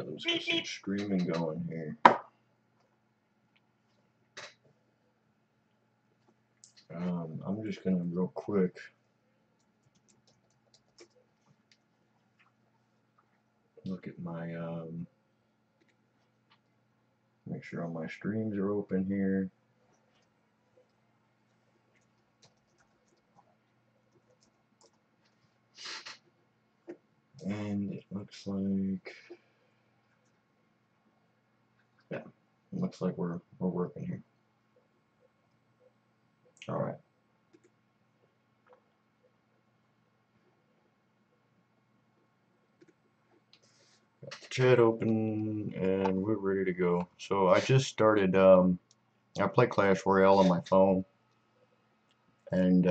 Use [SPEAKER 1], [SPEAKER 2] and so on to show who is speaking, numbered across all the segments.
[SPEAKER 1] let's get some streaming going here. I'm just gonna real quick look at my make sure all my streams are open here. And it looks like, yeah, it looks like we're working here. All right. Got the chat open and we're ready to go. So I just started. I play Clash Royale on my phone, and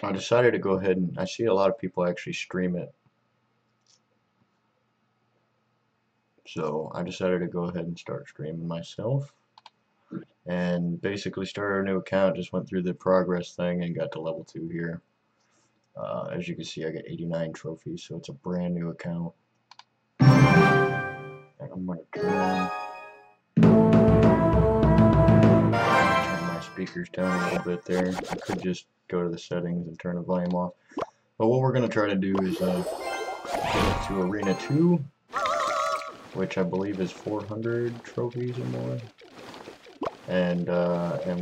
[SPEAKER 1] I decided to go ahead and I see a lot of people actually stream it. So I decided to go ahead and start streaming myself, and basically started a new account. Just went through the progress thing and got to level 2 here. As you can see, I got 89 trophies, so it's a brand new account. And I'm going to turn my speakers down a little bit there. I could just go to the settings and turn the volume off. But what we're going to try to do is get to Arena 2, which I believe is 400 trophies or more. And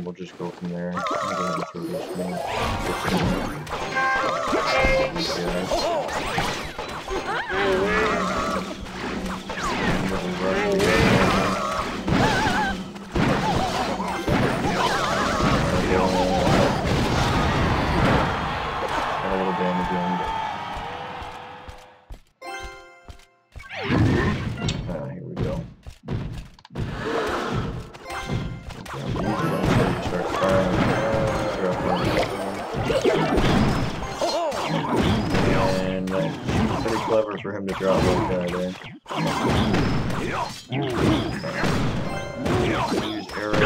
[SPEAKER 1] we'll just go from there. I'm going to throw this one. Got a little damage in, but here we go. Start firing. And that's pretty clever for him to drop that guy there. Use arrow.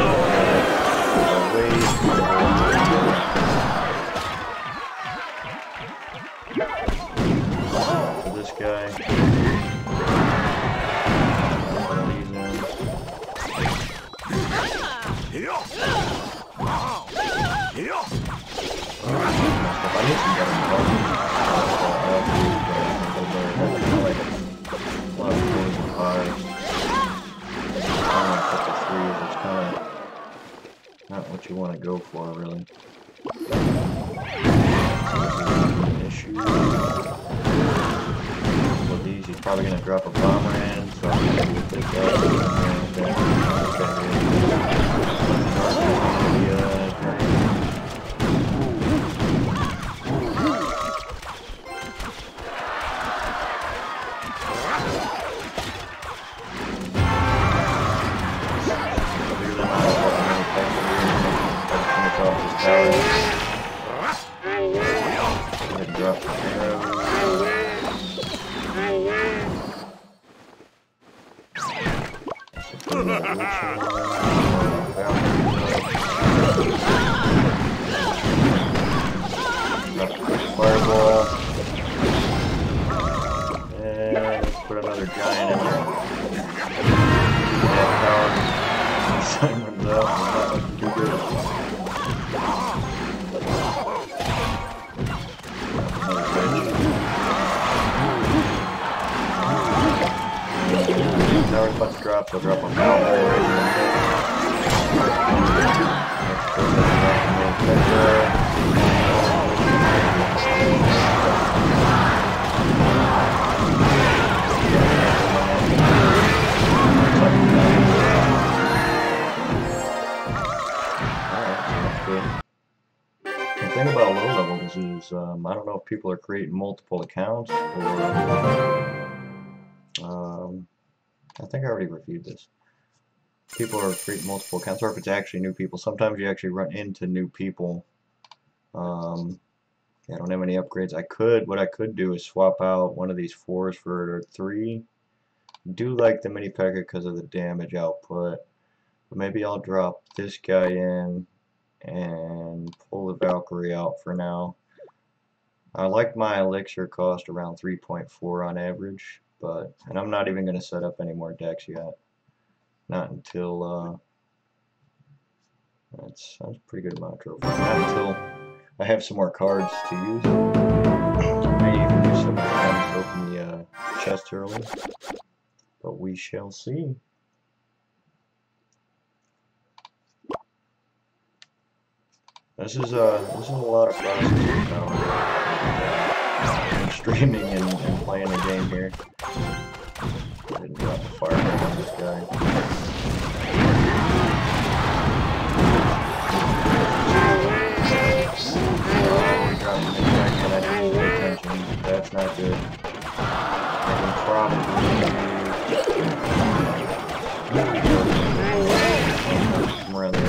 [SPEAKER 1] For this guy. I need some better not what you want to go for, really. Issue. With these, he's probably going to drop a bomber in, so I'm going to pick this up. Fireball. And let's put another giant in there. Simon's up. Not looking too good. Tower clutch drops, I'll drop a mountain right The thing about low levels is, I don't know if people are creating multiple accounts, or, I think I already reviewed this. People are creating multiple accounts, or if it's actually new people. Sometimes you actually run into new people. I don't have any upgrades. What I could do is swap out one of these 4s for 3. Do like the mini P.E.K.K.A because of the damage output. But maybe I'll drop this guy in and pull the Valkyrie out for now. I like my elixir cost around 3.4 on average, and I'm not even going to set up any more decks yet. Not until, that's a pretty good amount of trophies. Not until I have some more cards to use. I may even use some of the cards to open the chest early, but we shall see. This is a lot of processing power. Streaming and playing the game here. I didn't drop a fireball on this guy. Oh, he dropped an attack and I didn't pay attention. That's not good. I can probably come around there.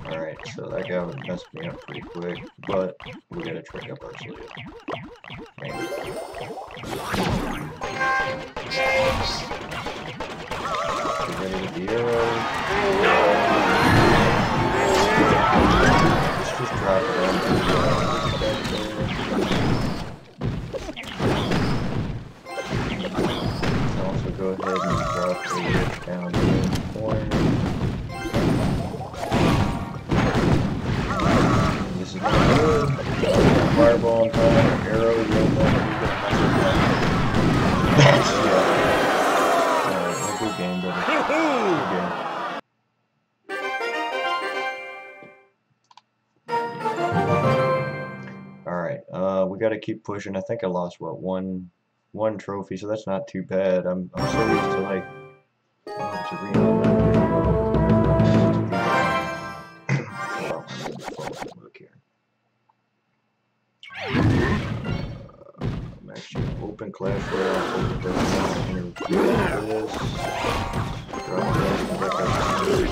[SPEAKER 1] Alright, so that guy would mess me up pretty quick, but we gotta trade up our sleeve. Get ready with the arrow. Let's just drop it on. Also go ahead and drop the witch down in the corner. This is not good. Fireball on time, arrow, you don't want to be That's good game, brother. Good game. Alright, we gotta keep pushing. I think I lost, what, one trophy, so that's not too bad. I'm so used to, like, to look here. I'm actually gonna open Clash Royale, open this, drop this,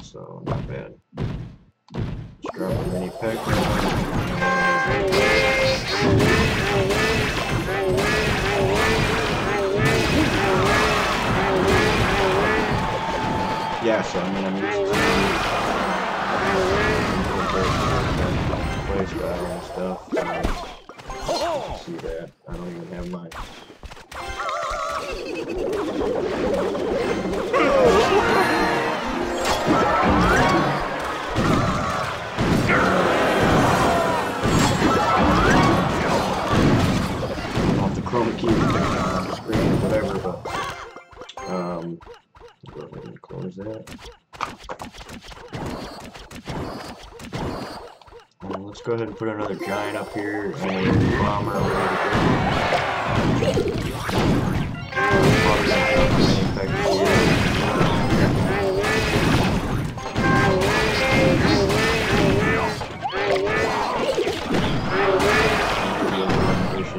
[SPEAKER 1] so not bad. Just drop a mini peck. Yeah, so I mean I'm used to play style and stuff. See that? I don't even have mine. Off the chroma key on the screen or whatever, but go ahead and close that. Let's go ahead and put another giant up here and a bomber ready to go.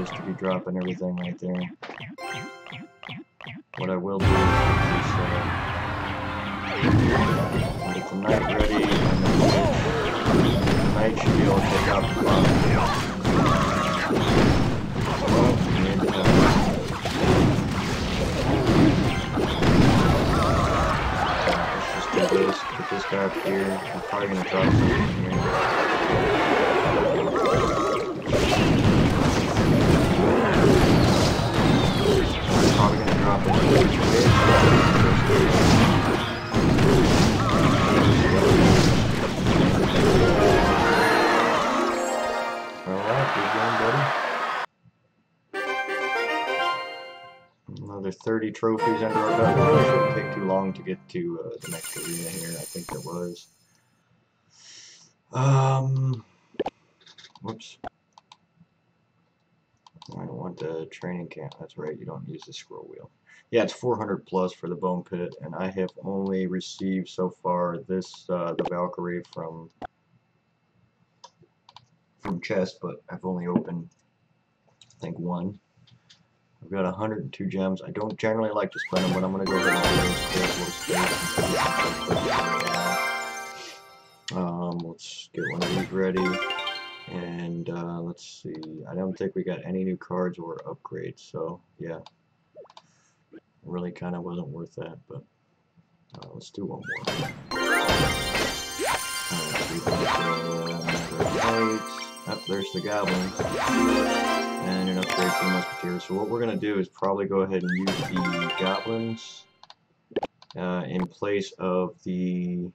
[SPEAKER 1] To be dropping everything right there. What I will do is get the knight ready, and the knight should be able to take out the bomb. Let's just do this, put this guy up here. I'm probably going to drop something here. Probably gonna drop it. Alright, good game, buddy. Another 30 trophies under our belt. It really shouldn't take too long to get to the next arena here. I think it was. Whoops. I don't want the training camp. That's right, you don't use the scroll wheel. Yeah, it's 400 plus for the bone pit, and I have only received so far this, the Valkyrie from chest, but I've only opened, I think, one. I've got 102 gems. I don't generally like to spend them, but I'm going to go ahead and do this. Let's get one of these ready. And let's see. I don't think we got any new cards or upgrades, so yeah. Really kind of wasn't worth that, but let's do one more. There's the goblins. And an upgrade for the musketeers. So what we're going to do is probably go ahead and use the goblins in place of the...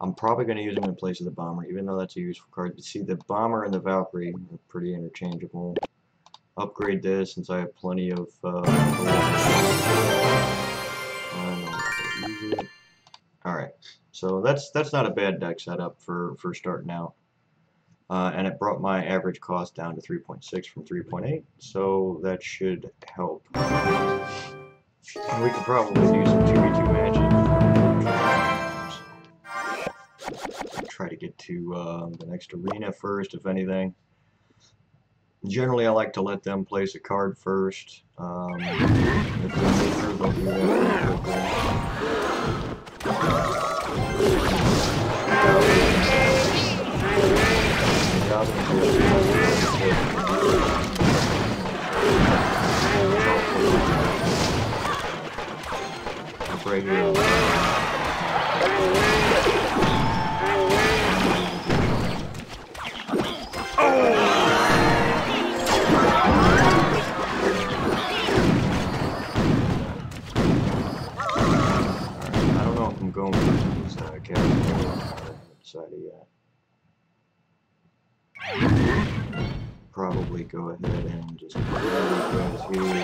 [SPEAKER 1] I'm probably going to use them in place of the bomber, even though that's a useful card. But see, the bomber and the Valkyrie are pretty interchangeable. Upgrade this since I have plenty of Alright, so that's not a bad deck setup for starting out. And it brought my average cost down to 3.6 from 3.8, so that should help. And we could probably do some 2v2 matches. Try to get to the next arena first, if anything. Generally, I like to let them place a card first. If they're major, they'll do that pretty right here. I'm going for these cats. I haven't decided yet. Probably go ahead and just put these guys here.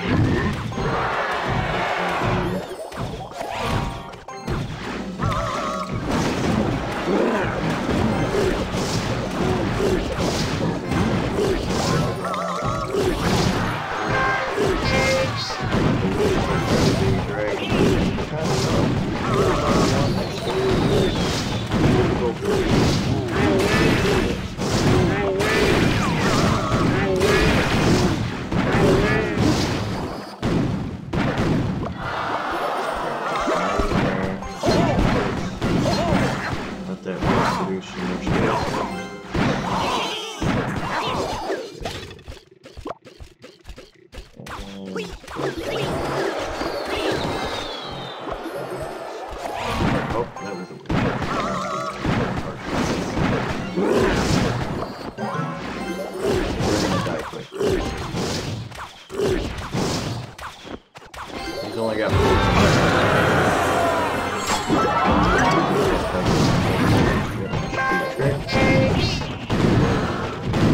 [SPEAKER 1] He's only got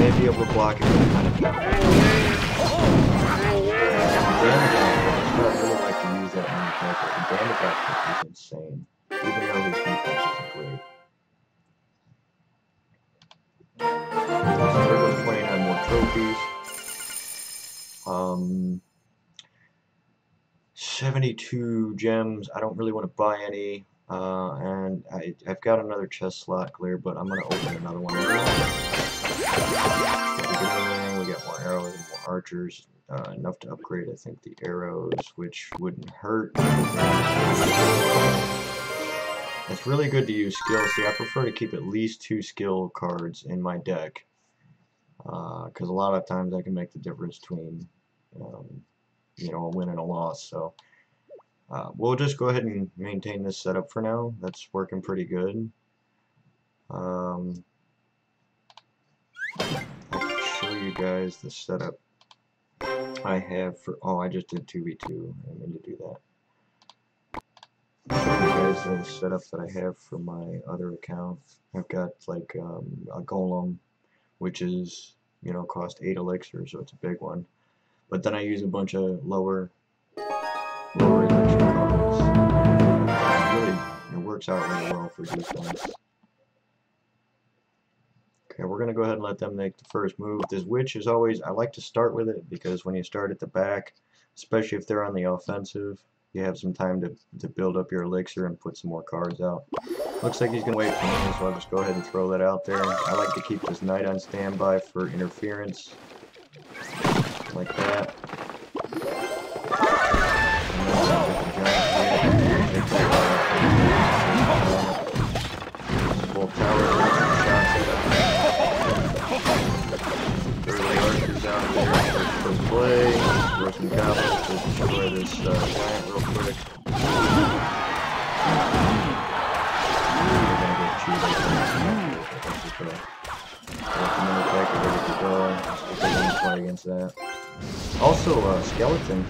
[SPEAKER 1] may be able to block it with kind of damage. I really like to use that on the character. The damage output is insane, even though his defense isn't great. 29 more trophies. 72 gems. I don't really want to buy any. And I've got another chest slot clear, but I'm going to open another one. We got more arrows and more archers. Enough to upgrade, I think, the arrows, which wouldn't hurt. It's really good to use skill. See, I prefer to keep at least 2 skill cards in my deck, because a lot of times I can make the difference between, you know, a win and a loss. So we'll just go ahead and maintain this setup for now. That's working pretty good. I can show you guys the setup I have for... Oh, I just did 2v2. I mean to do that. Show you guys the setup that I have for my other account. I've got like a golem, which is, you know, cost 8 elixir, so it's a big one. But then I use a bunch of lower elixir cards. It works out really well for defense. Okay, we're gonna go ahead and let them make the first move. This witch is always, I like to start with it because when you start at the back, especially if they're on the offensive, you have some time to build up your elixir and put some more cards out. Looks like he's gonna wait for me, so I'll just go ahead and throw that out there. I like to keep this knight on standby for interference, like that. Full tower, early archers out there for play. Throw some goblins to destroy this giant real quick. We're gonna get cheated. Ready to go. Let's go play against that. Also, skeletons.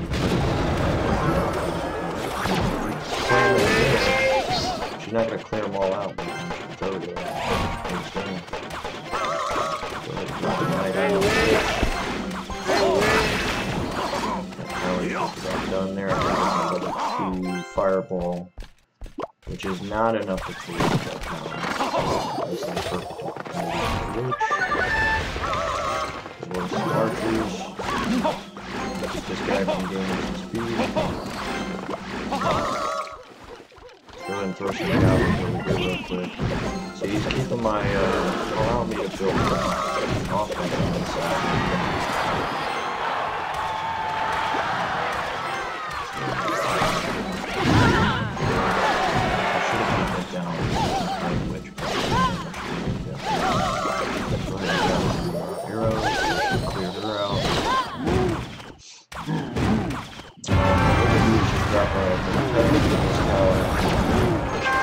[SPEAKER 1] She's not gonna clear them all out. But she's totally done there. Level 2 fireball, which is not enough to clear that now. This is the perfect opportunity for Witch. As well as some archers. Keep this guy from gaining some speed. Let's go ahead and throw some goblins over here real quick. So he's keeping my, allowing me to build offense on this side.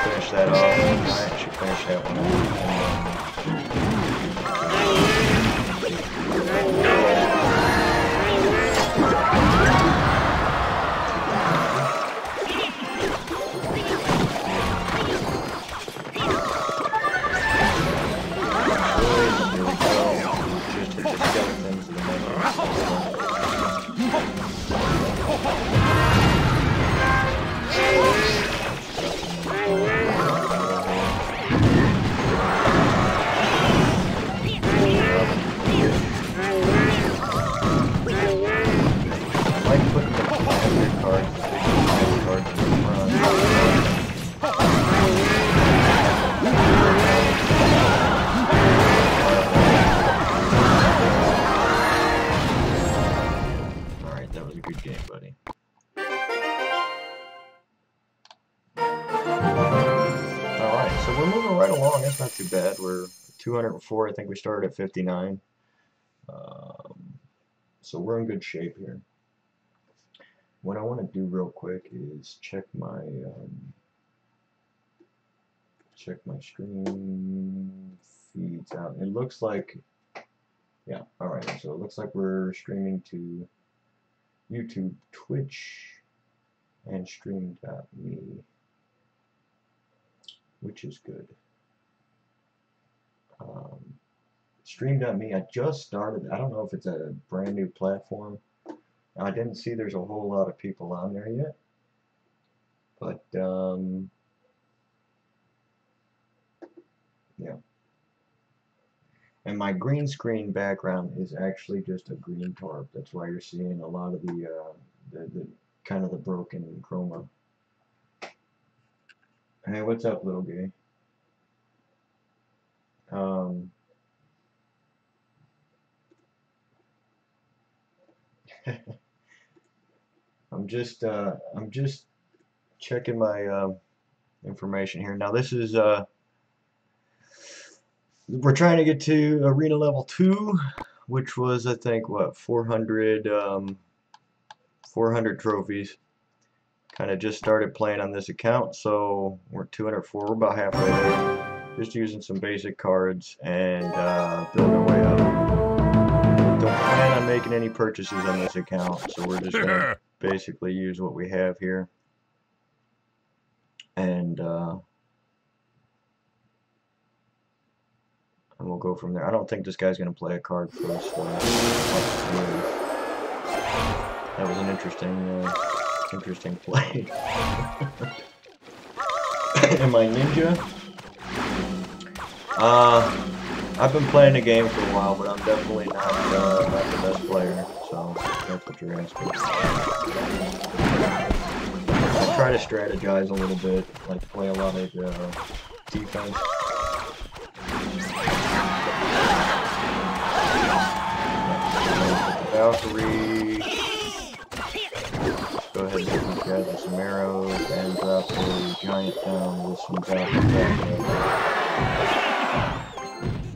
[SPEAKER 1] Finish that off. I should finish that one off. Here we go. Just hit the skeletons of the Alright, that was a good game, buddy. Alright, so we're moving right along. That's not too bad. We're 204. I think we started at 59. So we're in good shape here. What I want to do real quick is check my stream feeds out. It looks like, yeah, alright, so it looks like we're streaming to YouTube, Twitch, and stream.me, which is good. Stream.me, I just started. I don't know if it's a brand new platform. I didn't see there's a whole lot of people on there yet, but yeah. And my green screen background is actually just a green tarp. That's why you're seeing a lot of the kind of the broken chroma. Hey, what's up, little gay? I'm just checking my information here. Now this is we're trying to get to arena level 2, which was, I think, what, 400 trophies. Kind of just started playing on this account, so we're 204. We're about halfway there. Just using some basic cards and building our way up. Don't plan on making any purchases on this account, so we're just gonna basically use what we have here. And we'll go from there. I don't think this guy's going to play a card first. That was an interesting play. Am I ninja? I've been playing the game for a while, but I'm definitely not the best player, so that's what you're asking. I try to strategize a little bit, like play a lot of defense. Valkyrie. Go ahead and give these guys with some arrows and drop the giant down with some Valkyrie.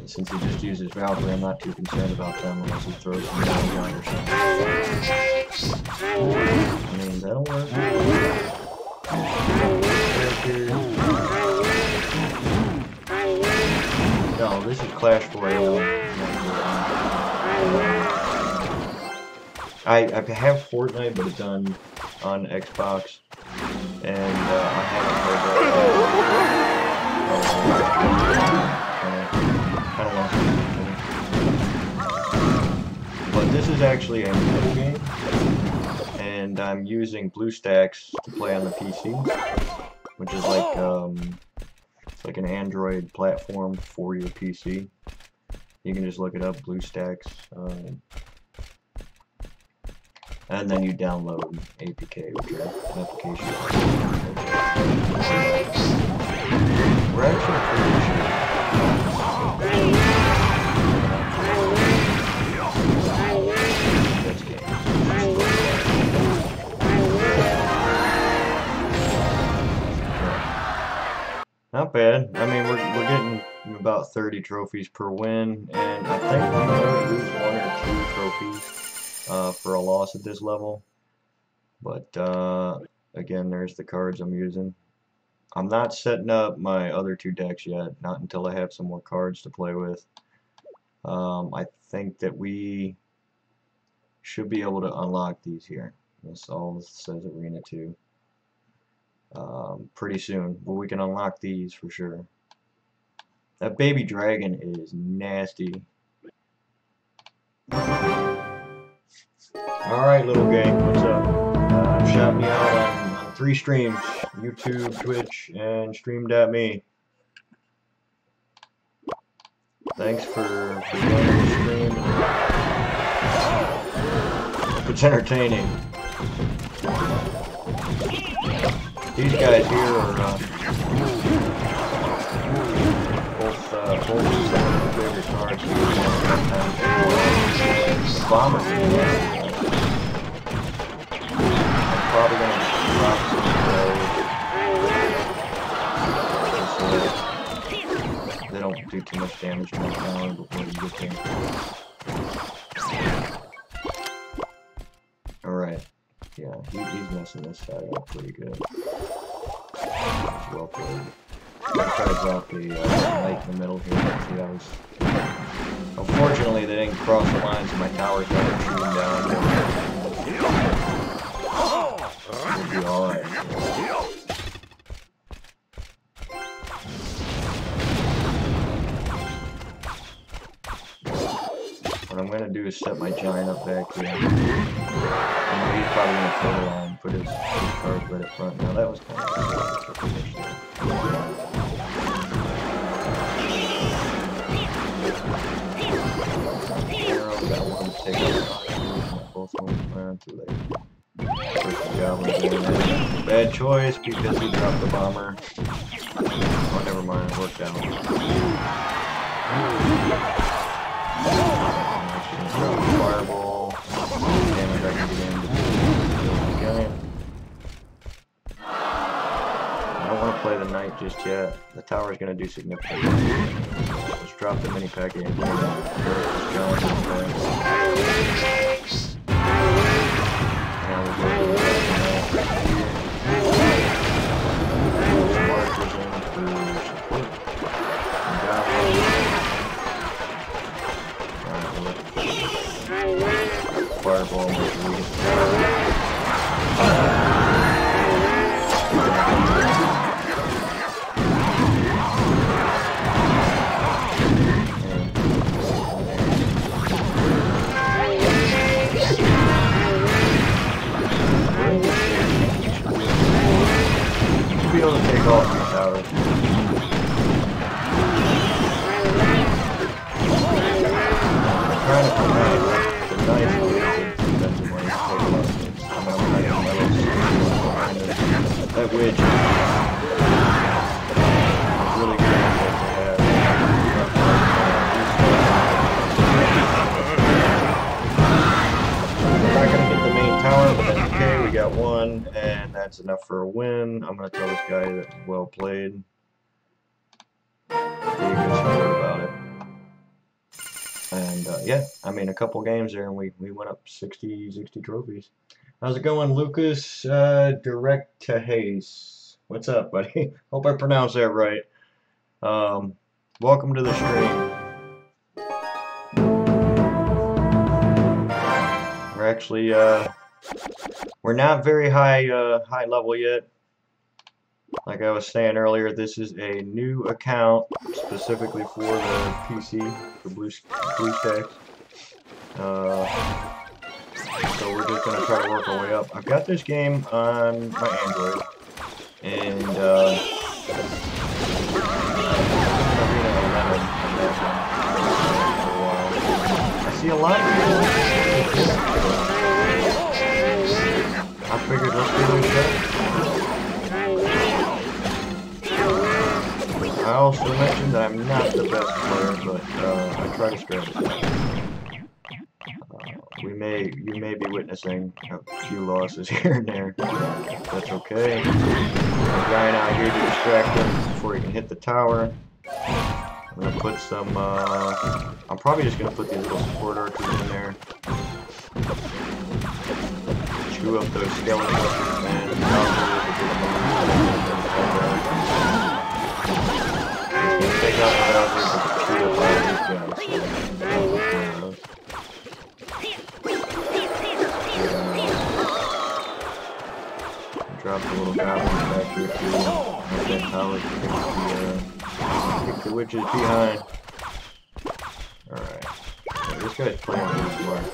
[SPEAKER 1] Since he just uses Valkyrie, I'm not too concerned about them unless he throws some down or something. I mean, that'll work. No, this is Clash Royale. I have Fortnite, but it's on Xbox, and I haven't heard that. But this is actually a mobile game, and I'm using BlueStacks to play on the PC, which is like it's like an Android platform for your PC. You can just look it up, BlueStacks. And then you download APK, which are applications. We're actually pretty sure. That's game. Not bad. I mean, we're getting about 30 trophies per win, and I think we only lose 1 or 2 trophies. For a loss at this level, but again, there's the cards I'm using. I'm not setting up my other 2 decks yet, not until I have some more cards to play with. I think that we should be able to unlock these here. This all says Arena 2. Pretty soon, but we can unlock these for sure. That baby dragon is nasty. Alright, little gang, what's up? Shout me out on 3 streams, YouTube, Twitch, and stream.me. Thanks for joining the stream. It's entertaining. These guys here are both favorite cards. Bomber. Probably going to drop some they don't do too much damage to my tower before you get there. Alright. Yeah, he's messing this side up pretty good. Well played. I'm going to try to drop the knight in the middle here. See, that was... Unfortunately, they didn't cross the lines and my tower started shooting down. We'll be alright. What I'm gonna do is set my giant up back here. And he's probably gonna throw it on, put his cards right up front. Now that was kind of Arrow got one to take out both of them. Too late. Bad choice because he dropped the bomber. Oh, never mind, it worked out. Fireball. Damage I can get into the giant. I don't want to play the knight just yet. The tower's going to do significant damage. Let's drop the mini pack in. Fireball, be able to take off these towers. trying to prevent the nice defensively. That wedge is really good to have. We're not going to get the main tower, but that's okay. We got one, and that's enough for a win. I'm going to tell this guy that well played. Be a good sport about it. And yeah, I mean, a couple games there, and we went up 60 trophies. How's it going, Lucas? Direct to Hayes. What's up, buddy? Hope I pronounced that right. Welcome to the stream. We're actually we're not very high level yet. Like I was saying earlier, this is a new account specifically for the PC, for BlueStacks. So we're just going to try to work our way up. I've got this game on my Android, and I see a lot of people. I figured let's do this. I also mentioned that I'm not the best player, but I try to strategize. You may be witnessing a few losses here and there. That's okay. The guy now here to distract him before he can hit the tower. I'm gonna put some. I'm probably just gonna put these little support archers in there. Chew up those skeletons and take out the Valkyries and chew up all these guys. Drop the little goblins back here too. Let that tower kick the witches behind. Alright. Yeah, this guy's playing really smart.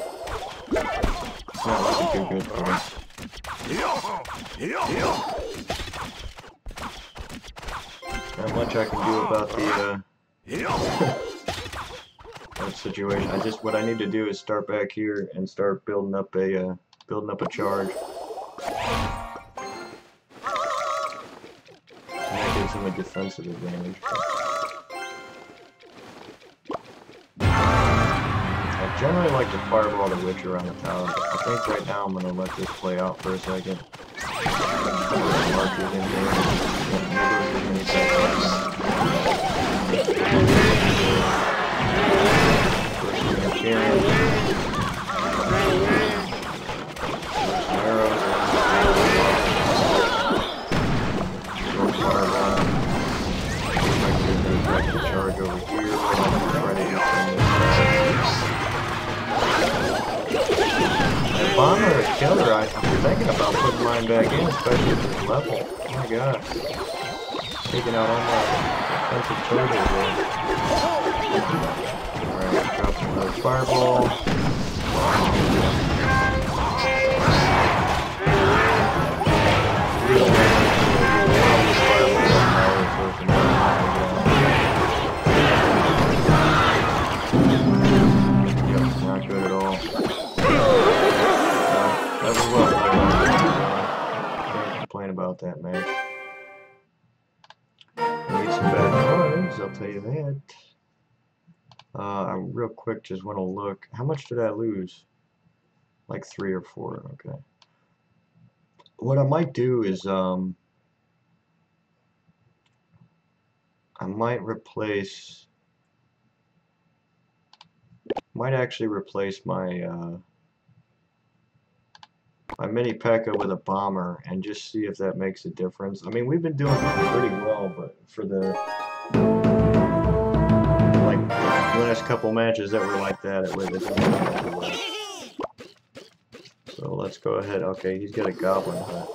[SPEAKER 1] It's not looking too good for him. Not much I can do about the that situation. What I need to do is start back here and start building up a charge. Gives him a defensive advantage. I generally like to fireball the witch around the tower, but I think right now I'm going to let this play out for a second. Markers in here. Arrows. Charge over here. Bomber or killer, I'm thinking about putting mine back in, especially at this level. Oh my god. Taking out all my defensive charges there. Alright, drop another fireball. Not good at all. That was well played. Can't complain about that match. Need some bad cards, I'll tell you that. I real quick just want to look. How much did I lose? Like 3 or 4. Okay. What I might do is I might actually replace my my mini P.E.K.K.A. with a bomber and just see if that makes a difference. I mean, we've been doing pretty well, but for the last couple matches that were like that, it didn't go well. So let's go ahead. Okay, he's got a goblin hut.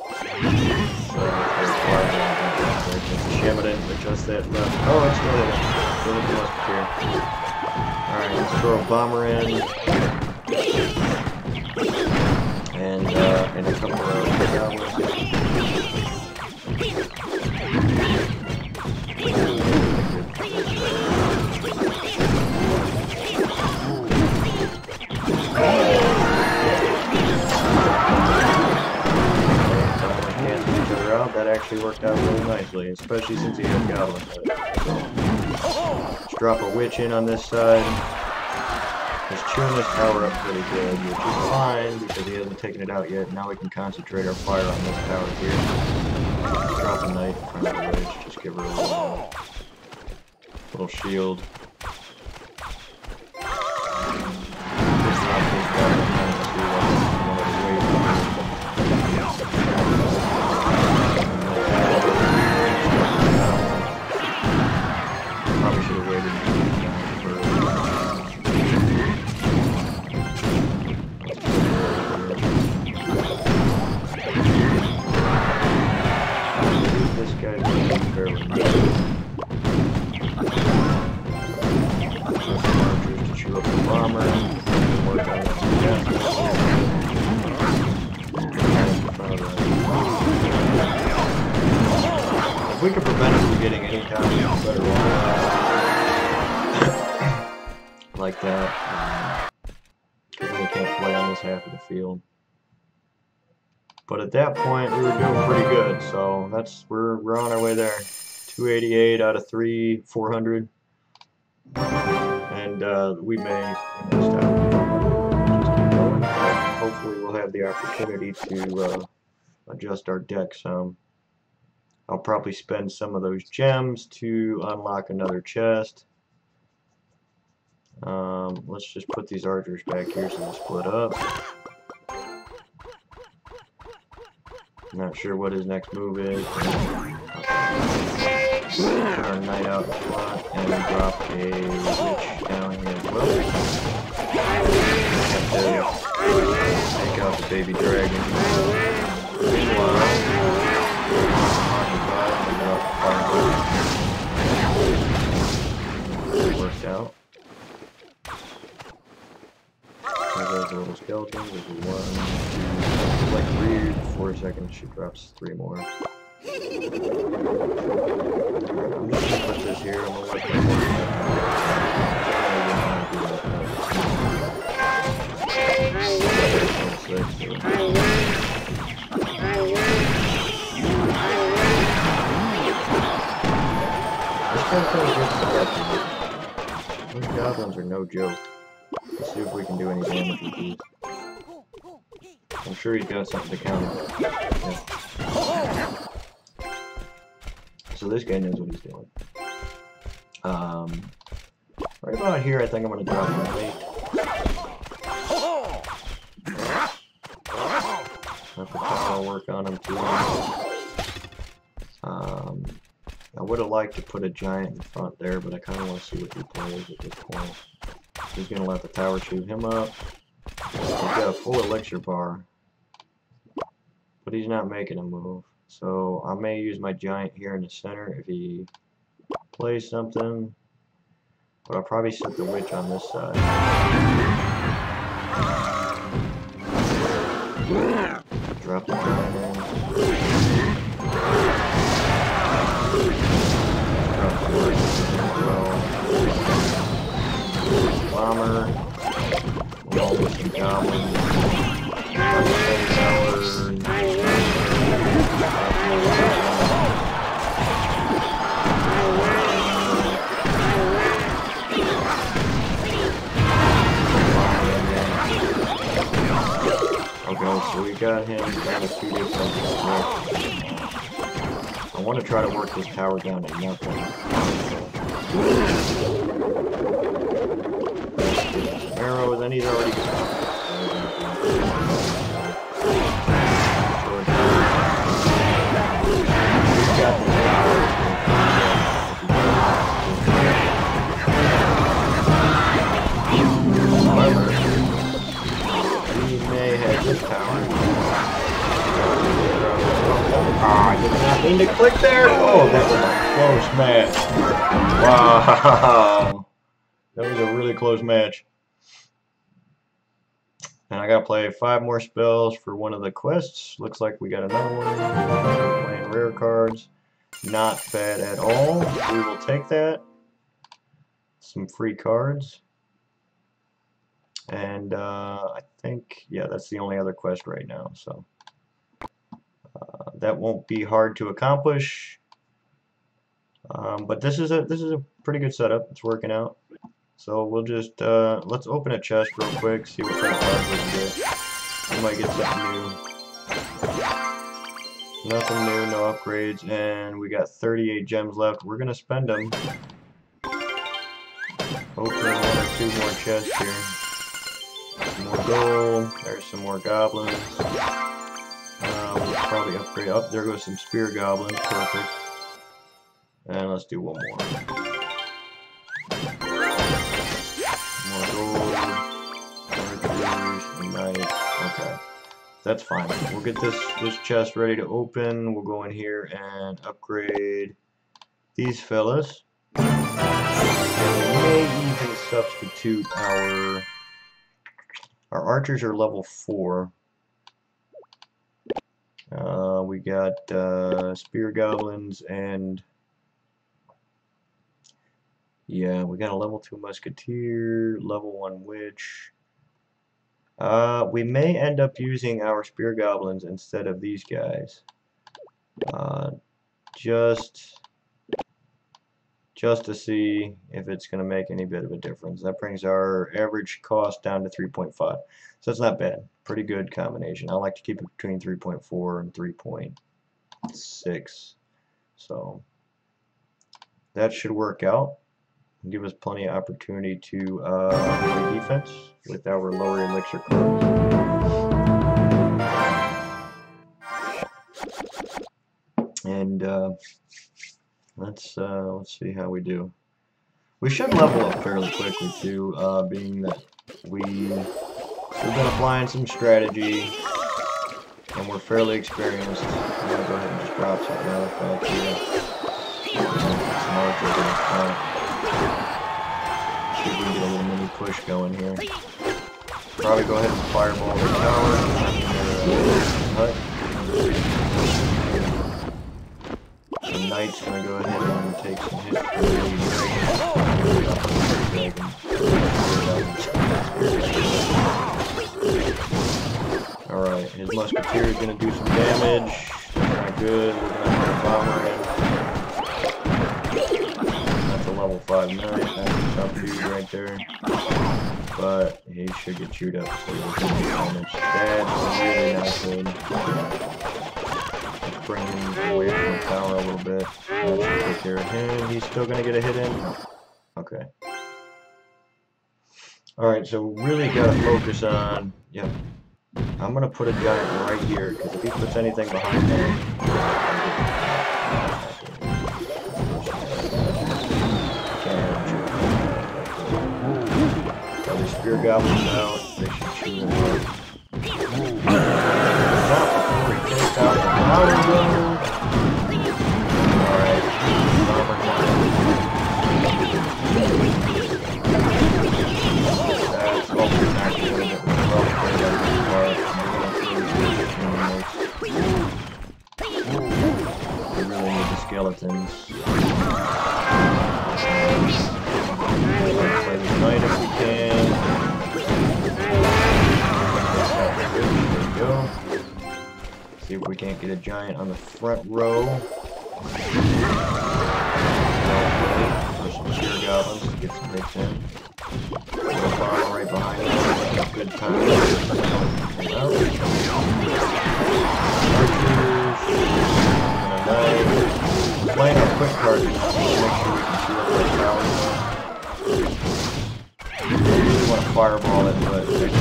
[SPEAKER 1] Shamadan, adjust that left. Oh, it's still the musketeer. Alright, let's throw a bomber in. And a couple of goblins. actually worked out really nicely, especially since he had goblins. Let's drop a witch in on this side. He's chewing his tower up pretty good, which is fine because he hasn't taken it out yet. Now we can concentrate our fire on this tower here. Drop a knight in front of the witch, just give her a little shield. Probably should have waited for this guy's fairly good. Archers to chew up the bomber. Work on if we could prevent him from getting any kind of better like that, because then he can't play on this half of the field. But at that point, we were doing pretty good, so we're on our way there. 288 out of 400, and we may stop. Hopefully, we'll have the opportunity to adjust our deck some. I'll probably spend some of those gems to unlock another chest. Let's just put these archers back here so they'll split up. Not sure what his next move is. Put our knight out in front and drop a witch down here as well. Have to take out the baby dragon. Meanwhile, worked out. There's a little skeleton. There's a 1, 2, like 3, 4 seconds. She drops 3 more. I'm just gonna put this here. I'm gonna let that Those goblins are no joke. Let's see if we can do any damage with these. I'm sure he's got something to counter. Yeah. So this guy knows what he's doing. Right about here, I think I'm going to drop my weight. Let the power work on him too. I would have liked to put a giant in front there, but I kind of want to see what he plays at this point. He's going to let the tower shoot him up. He's got a full elixir bar, but he's not making a move. So I may use my giant here in the center if he plays something, but I'll probably set the witch on this side. Drop the giant in. Drop the witch as well. Bomber. Along with some goblins. Okay, so we got him down to 2 different. I want to try to work this tower down to nothing. Arrows, and he's already got. He's got the however, he may have this power. I did not mean to click there. Oh, that was a close match. Wow. That was a really close match. And I gotta play 5 more spells for one of the quests. Looks like we got another one. We're playing rare cards. Not bad at all. We will take that. Some free cards. And I think, yeah, that's the only other quest right now. So that won't be hard to accomplish. But this is a pretty good setup. It's working out. So we'll just let's open a chest real quick, see what kind of cards we can get. We might get something new. Nothing new, no upgrades, and we got 38 gems left. We're gonna spend them. Open 1 or 2 more chests here. Some more gold. There's some more goblins. We'll probably upgrade. Up there goes some spear goblins. Perfect. And let's do one more. More gold. Archers. Knights. Okay. That's fine. We'll get this chest ready to open. We'll go in here and upgrade these fellas. And we may even substitute our archers are level 4. We got spear goblins and yeah, we got a level 2 musketeer, level 1 witch. We may end up using our spear goblins instead of these guys. Just to see if it's going to make any bit of a difference. That brings our average cost down to 3.5. So that's not bad. Pretty good combination. I like to keep it between 3.4 and 3.6. So that should work out. Give us plenty of opportunity to play defense with our lower elixir cards. And let's see how we do. We should level up fairly quickly too, being that we've been applying some strategy and we're fairly experienced. I'm gonna go ahead and just drop something else back here. Some archers in the front. See if we can get a little mini push going here. Probably go ahead and fireball the tower. Hut. The knight's gonna go ahead and take some hits for the dragon. Alright, his musketeer is gonna do some damage. Not good. We're gonna put a bomber in. That's a level 5 knight. That's a tough dude right there. But he should get chewed up, so we'll do damage. That's really not good. Let's bring him away from the tower a little bit. That should take care of him. He's still gonna get a hit in? Okay. Alright, so really gotta focus on... Yep. I'm gonna put a giant right here, because if he puts anything behind him... The spear goblins out, they should chew him up. Not before he takes out the powder gun. Alright, bomber time. That's also actually a bit rough for that part. We really need the skeletons. Let's play this knight if we can. There we go. See if we can't get a giant on the front row. Push some spear goblins to get some hits in. Put a bomb right behind us. Good time. Archers. And a knight. Playing our quick cards. Make sure we can see what those towers are. I just want to fireball it, but they're kind of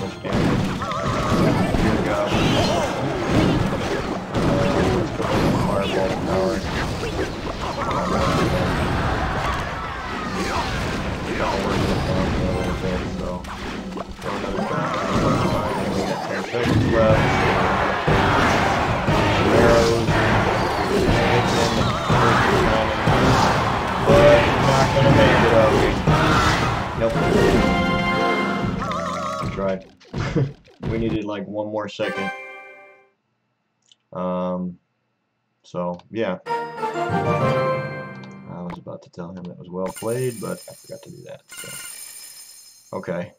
[SPEAKER 1] much damage. Good job. Let's go ahead and fireball the tower. Got to work this down a little bit, so throw another time. We got 10 seconds left. Arrows. But not gonna make it up. Nope. I tried. We needed like one more second. So yeah. I was about to tell him it was well played, but I forgot to do that. So. Okay.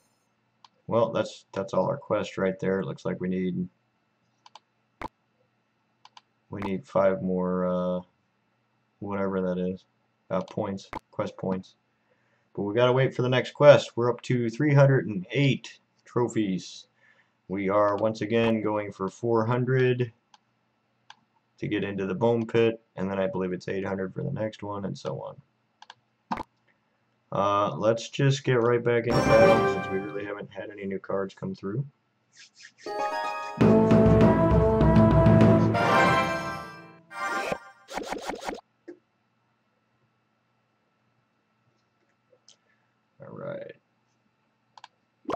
[SPEAKER 1] Well, that's all our quest right there. It looks like we need We need 5 more, whatever that is, points, quest points. But we gotta wait for the next quest. We're up to 308 trophies. We are once again going for 400 to get into the bone pit, and then I believe it's 800 for the next one, and so on. Let's just get right back into battle since we really haven't had any new cards come through. Alright.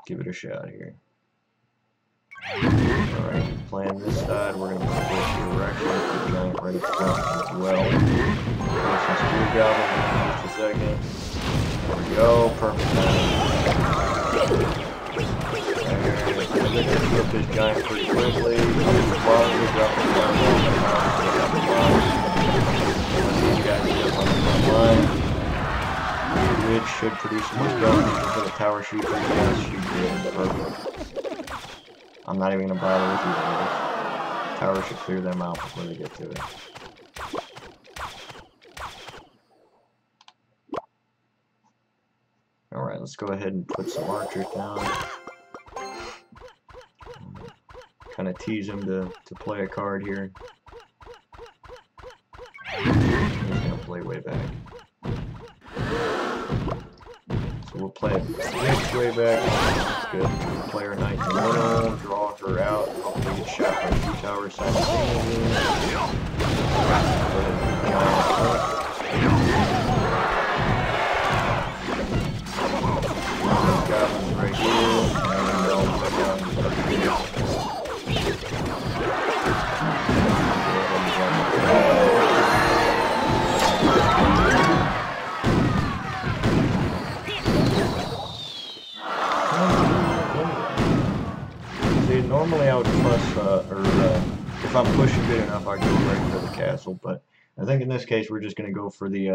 [SPEAKER 1] Give it a shot here. Alright, playing this side, we're going to move this direction, put Giant right up front as well. Some Spear Goblin in just a second. There we go, perfect timing. We're going to flip this Giant pretty quickly. Drop the bottom, drop the bottom, these guys get up on the front line. Which should produce some stuff for the tower shoot. Shoot perfect. I'm not even going to bother with you guys. Tower should clear them out before they get to it. Alright, let's go ahead and put some archers down. Kind of tease him to play a card here. He's going to play way back. So we'll play it way back. That's good. Player knight in the middle, draw her out, hopefully get shot by 2 towers simultaneously. Goblins right here, and they'll put down the normally I would plus, if I'm pushing good enough, I'd go right for the castle, but I think in this case we're just going to go for the,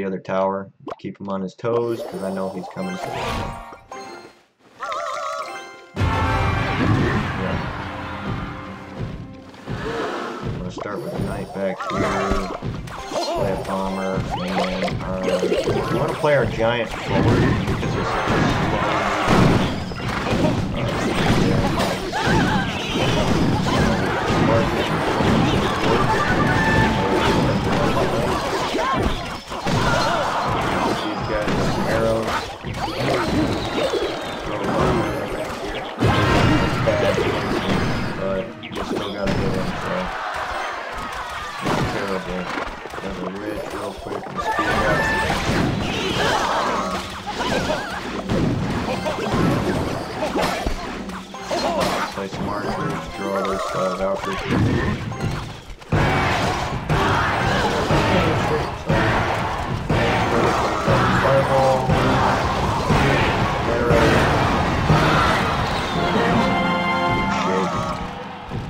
[SPEAKER 1] other tower, to keep him on his toes, because I know he's coming to I'm going to start with a knight back here, play a bomber, and then we want to play our giant forward, because it's such a slow these guys with some arrows. But you still gotta get in, so not terrible. There's a ridge real quick and speed up. Play some archers, draw this Valkyrie. Fireball,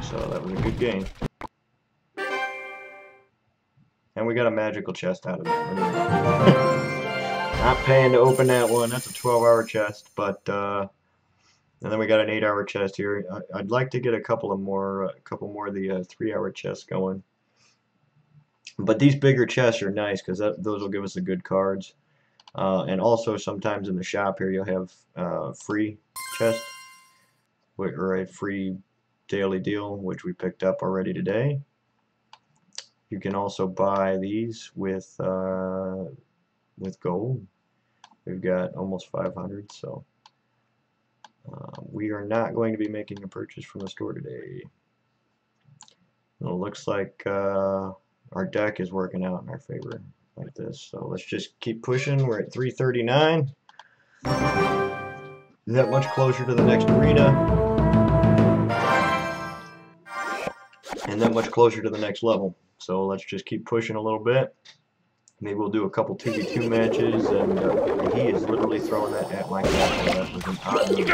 [SPEAKER 1] so that was a good game. And we got a magical chest out of it. Not paying to open that one. That's a 12-hour chest, but and then we got an 8-hour chest here. I'd like to get a couple more of the 3-hour chests going. But these bigger chests are nice because those will give us the good cards. And also sometimes in the shop here you'll have free chests or a free daily deal, which we picked up already today. You can also buy these with gold. We've got almost 500, so we are not going to be making a purchase from the store today. It looks like our deck is working out in our favor like this, so let's just keep pushing. We're at 339. That much closer to the next arena, and that much closer to the next level. So let's just keep pushing a little bit. Maybe we'll do a couple 2v2 matches, and he is literally throwing that at my castle. That was an odd move.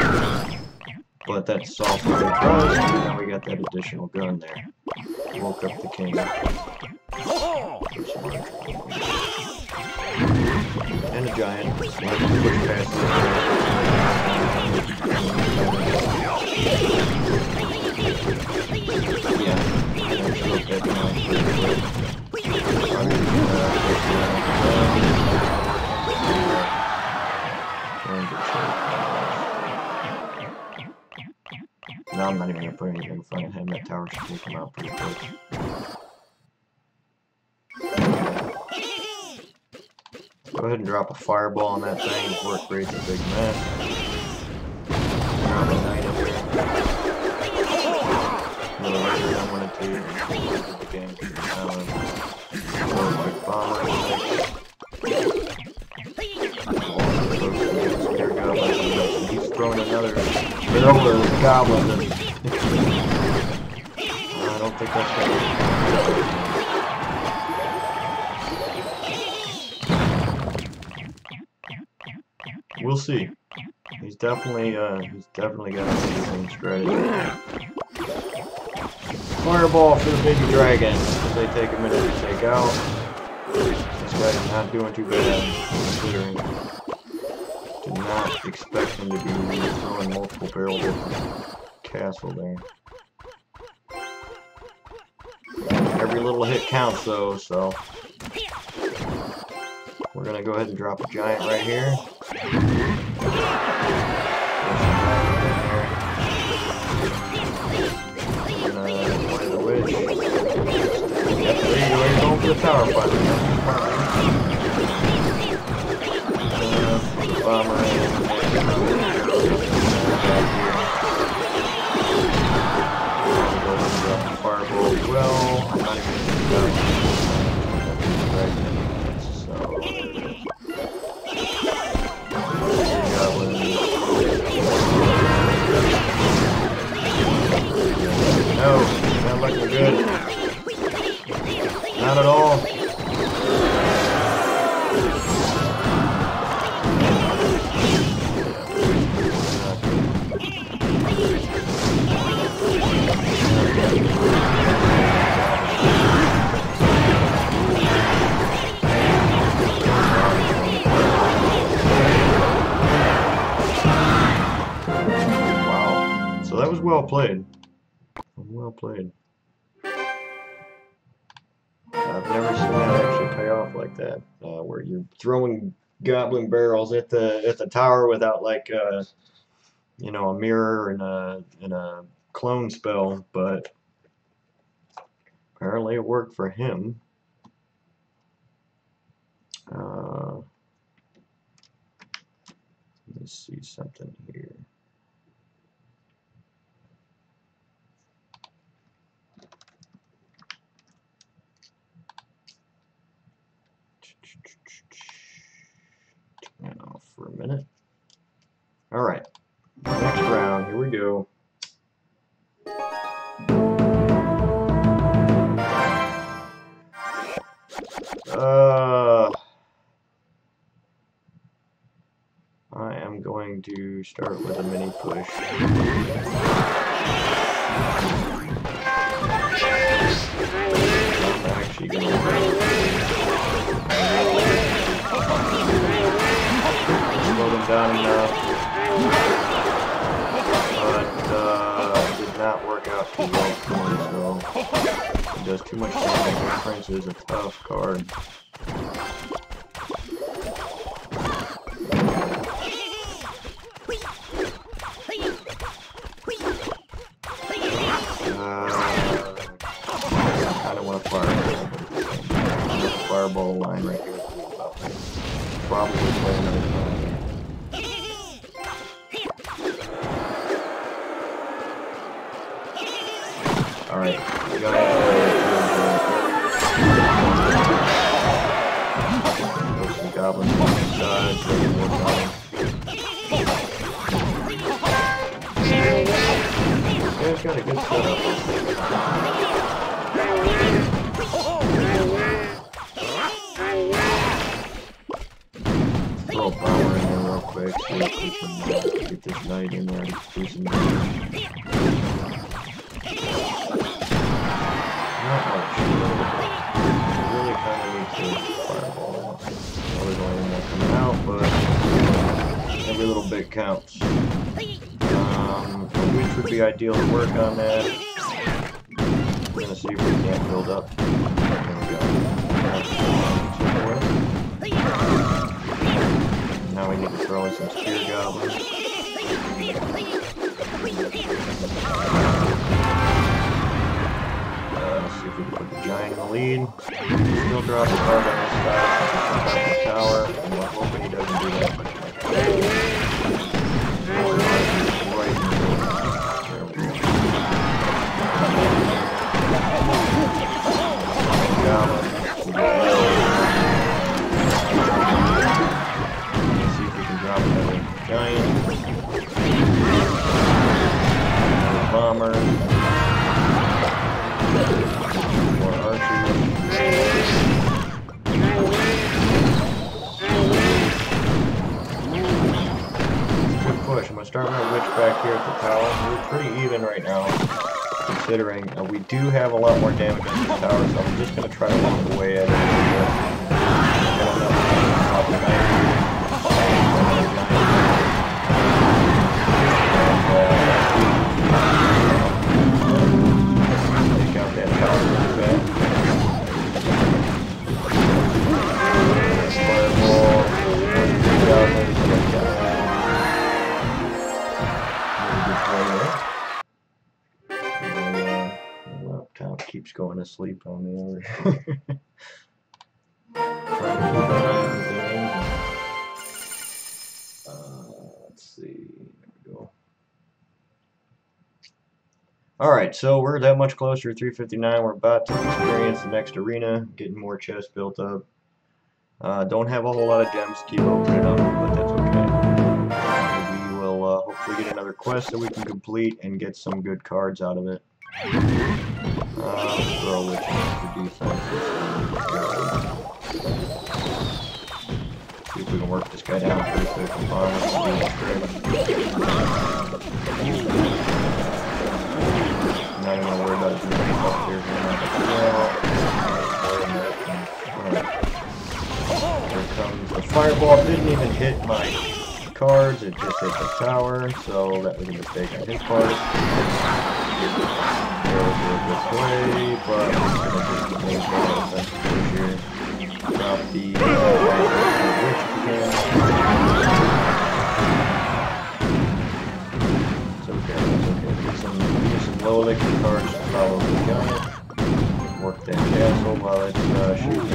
[SPEAKER 1] But that's solved for the pros, and now we got that additional gun there. Woke up the king. And a giant. Let's push past this. Yeah. I'm not even gonna put anything in front of him. That tower should take him out pretty quick. Go ahead and drop a fireball on that thing before it creates a big mess. Drop a knight in there. Another laser gun when it's here. The game can throw a big bomber in there. He's throwing another barrel goblin. I don't think that's gonna We'll see. He's definitely got a amazing strategy. Fireball for the baby dragon. They take a minute to take out. This guy's not doing too bad, considering. Did not expect him to be throwing multiple barrels at the castle there. Every little hit counts though, so we're gonna go ahead and drop a giant right here. Play the witch. Yep, there you go, you're going for the tower finally. Put the bomber in. Fireball as well. I'm not even going No, not looking good. Not at all. Wow. So that was well played. Well played. I've never seen that actually pay off like that, where you're throwing goblin barrels at the tower without like you know, a mirror and a clone spell, but apparently it worked for him. Let's see something here. Turn it off for a minute. All right, next round. Here we go. I am going to start with a mini push. I'm actually going to slow them down enough, but it did not work out too well for me, so it does too much damage. Prince is a tough card. I don't want to fireball, but fireball line right here. Probably play another time. Alright, we got some goblins on the side, so more time. Yeah, it's got a good setup. Throw a bomber in there real quick, see if we can get this knight in there and do some damage. Not much. Really kind of need to fireball. Well, there's only one more coming out, but every little bit counts. A witch would be ideal to work on that. We're gonna see if we can't build up. There we go. Now we need to throw in some spear goblins. Let's see if we can put the giant in the lead. Still drop the card on this side. Drop the tower. And we're hoping he doesn't do that. Right in the middle. There we go. Let's see if we can drop another giant. Another bomber. More archers. Good push. I'm going to start my witch back here at the tower. We're pretty even right now, considering we do have a lot more damage on the tower, so I'm just going to try to walk away at it. Take out that tower really bad. Fireball. Laptop keeps going to sleep on me over here. Let's see. There we go. Alright, so we're that much closer to 359. We're about to experience the next arena, getting more chests built up. Don't have a whole lot of gems to keep opening up, but that's okay. We will hopefully get another quest that we can complete and get some good cards out of it. Throw which for defense. See if we can work this guy down pretty quick. Not even gonna worry about his moving up here. Here comes the fireball. Didn't even hit my cards, it just hit the tower, so that was a mistake on his part. Arrows were a good play, but I'm just gonna make more defensive here. Drop the witch if we can. It's okay, it's okay. Use some low elixir cards to follow the giant. Work that castle while it's shooting.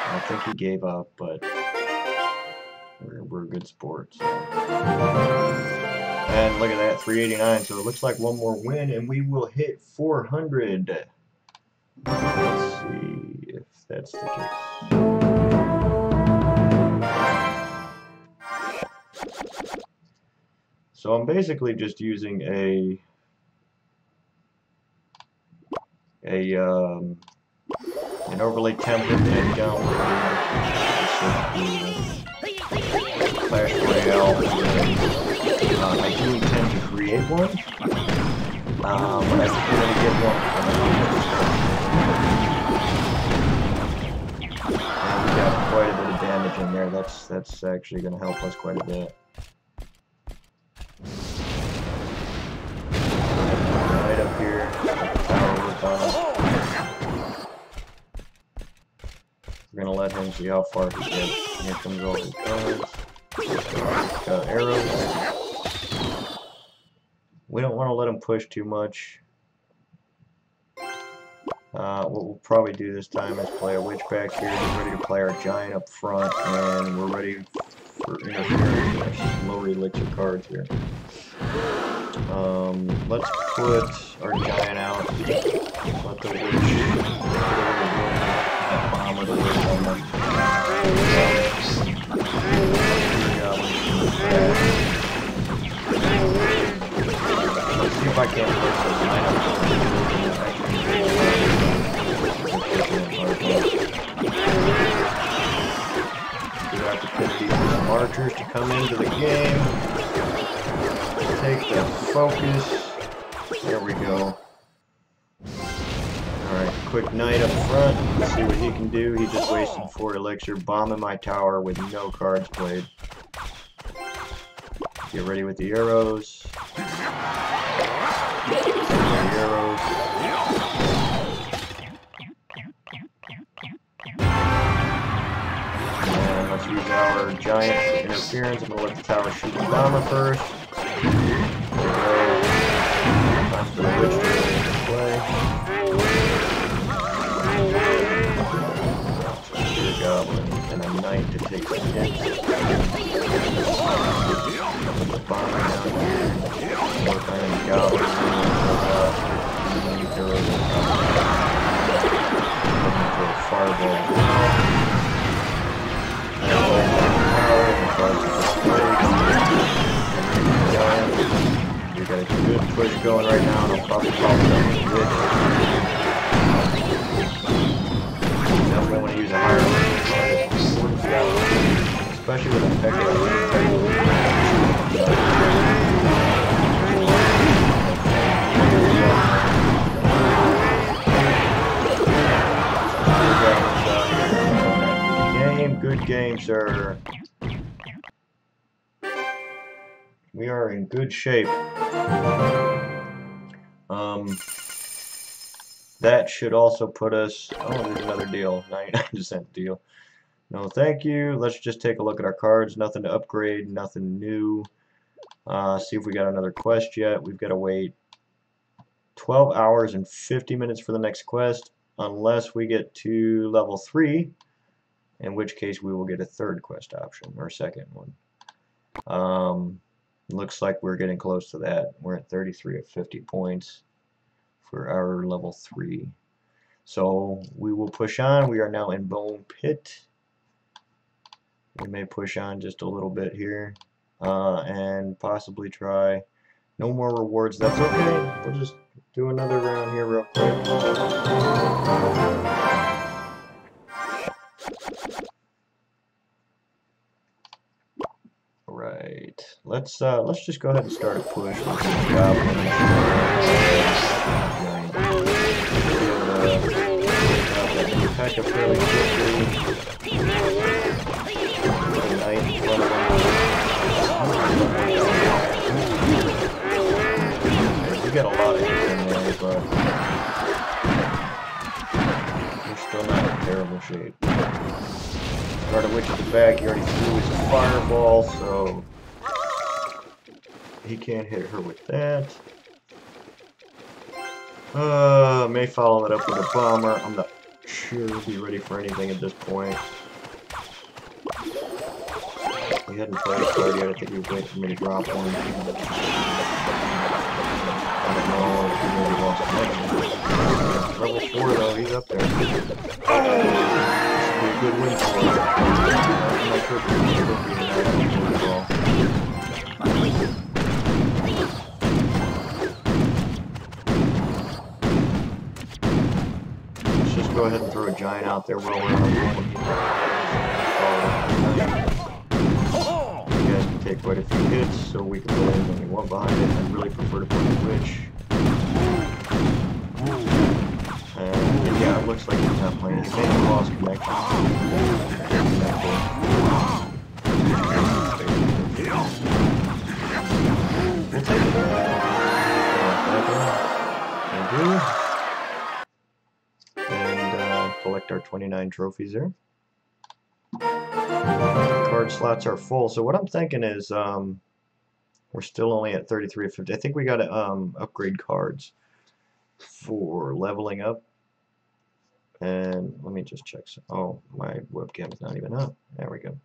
[SPEAKER 1] I think he gave up, but we're good sports. And look at that, 389. So it looks like one more win, and we will hit 400. Let's see if that's the case. So I'm basically just using an overlay template and download Clash Royale. I do intend to create one, but I think we're going to get one. And we got quite a bit of damage in there. That's actually going to help us quite a bit. Right up here, the tower was on. We're gonna let him see how far he gets. Here comes all his cards. Got arrows. We don't want to let him push too much. What we'll probably do this time is play a witch back here, get ready to play our giant up front, and we're ready for interference with our lower elixir cards here. Let's put our giant out. Let the witch bomber the witch on them. Let's see if I can't put the giant up. Good opportunity for some archers to come into the game. Take the focus. There we go. Alright, quick knight up front. Let's see what he can do. He just wasted 4 elixir, bombing my tower with no cards played. Get ready with the arrows. Arrows. And let's use our giant interference. I'm going to let the tower shoot the bomber first. Time for the witch to play. Here, goblin and a knight to take the hit. Put the bomber down here. Work on any goblins. Looking for a fireball. We got a good push going right now, and I'll probably follow it up with Witch. Definitely want to use a higher level card, especially with a pecker. Good game, sir. We are in good shape. That should also put us... Oh, there's another deal. 99% deal. No, thank you. Let's just take a look at our cards. Nothing to upgrade. Nothing new. See if we got another quest yet. We've got to wait 12 hours and 50 minutes for the next quest. Unless we get to level 3. In which case we will get a third quest option, or second one. Looks like we're getting close to that. We're at 33 of 50 points for our level 3. So we will push on. We are now in Bone Pit. We may push on just a little bit here and possibly try no more rewards. That's okay. We'll just do another round here real quick. Right. Let's just go ahead and start a push with these goblins. Attack up fairly quickly. Knight in front of them. We got a lot of hits in there, but we're still not in terrible shape. Scarlet Witch at the back, he already threw his fireball, so he can't hit her with that. May follow it up with a bomber. I'm not sure he'll be ready for anything at this point. He hadn't played a card yet. I think he was waiting for me to drop one. I don't know if he maybe lost connection. Level 4 though, he's up there. Be a good win for him. I'm not sure if he's going to be at all. Let's just go ahead and throw a giant out there while we're on the You guys can take quite a few hits, so we can put anything you want behind it. I really prefer to put a Witch. And yeah, it looks like he's not playing. He may have lost connection. We'll take it. And collect our 29 trophies there. Card slots are full. So what I'm thinking is we're still only at 33 of 50. I think we got to upgrade cards for leveling up. And let me just check. Oh, my webcam's not even up. There we go.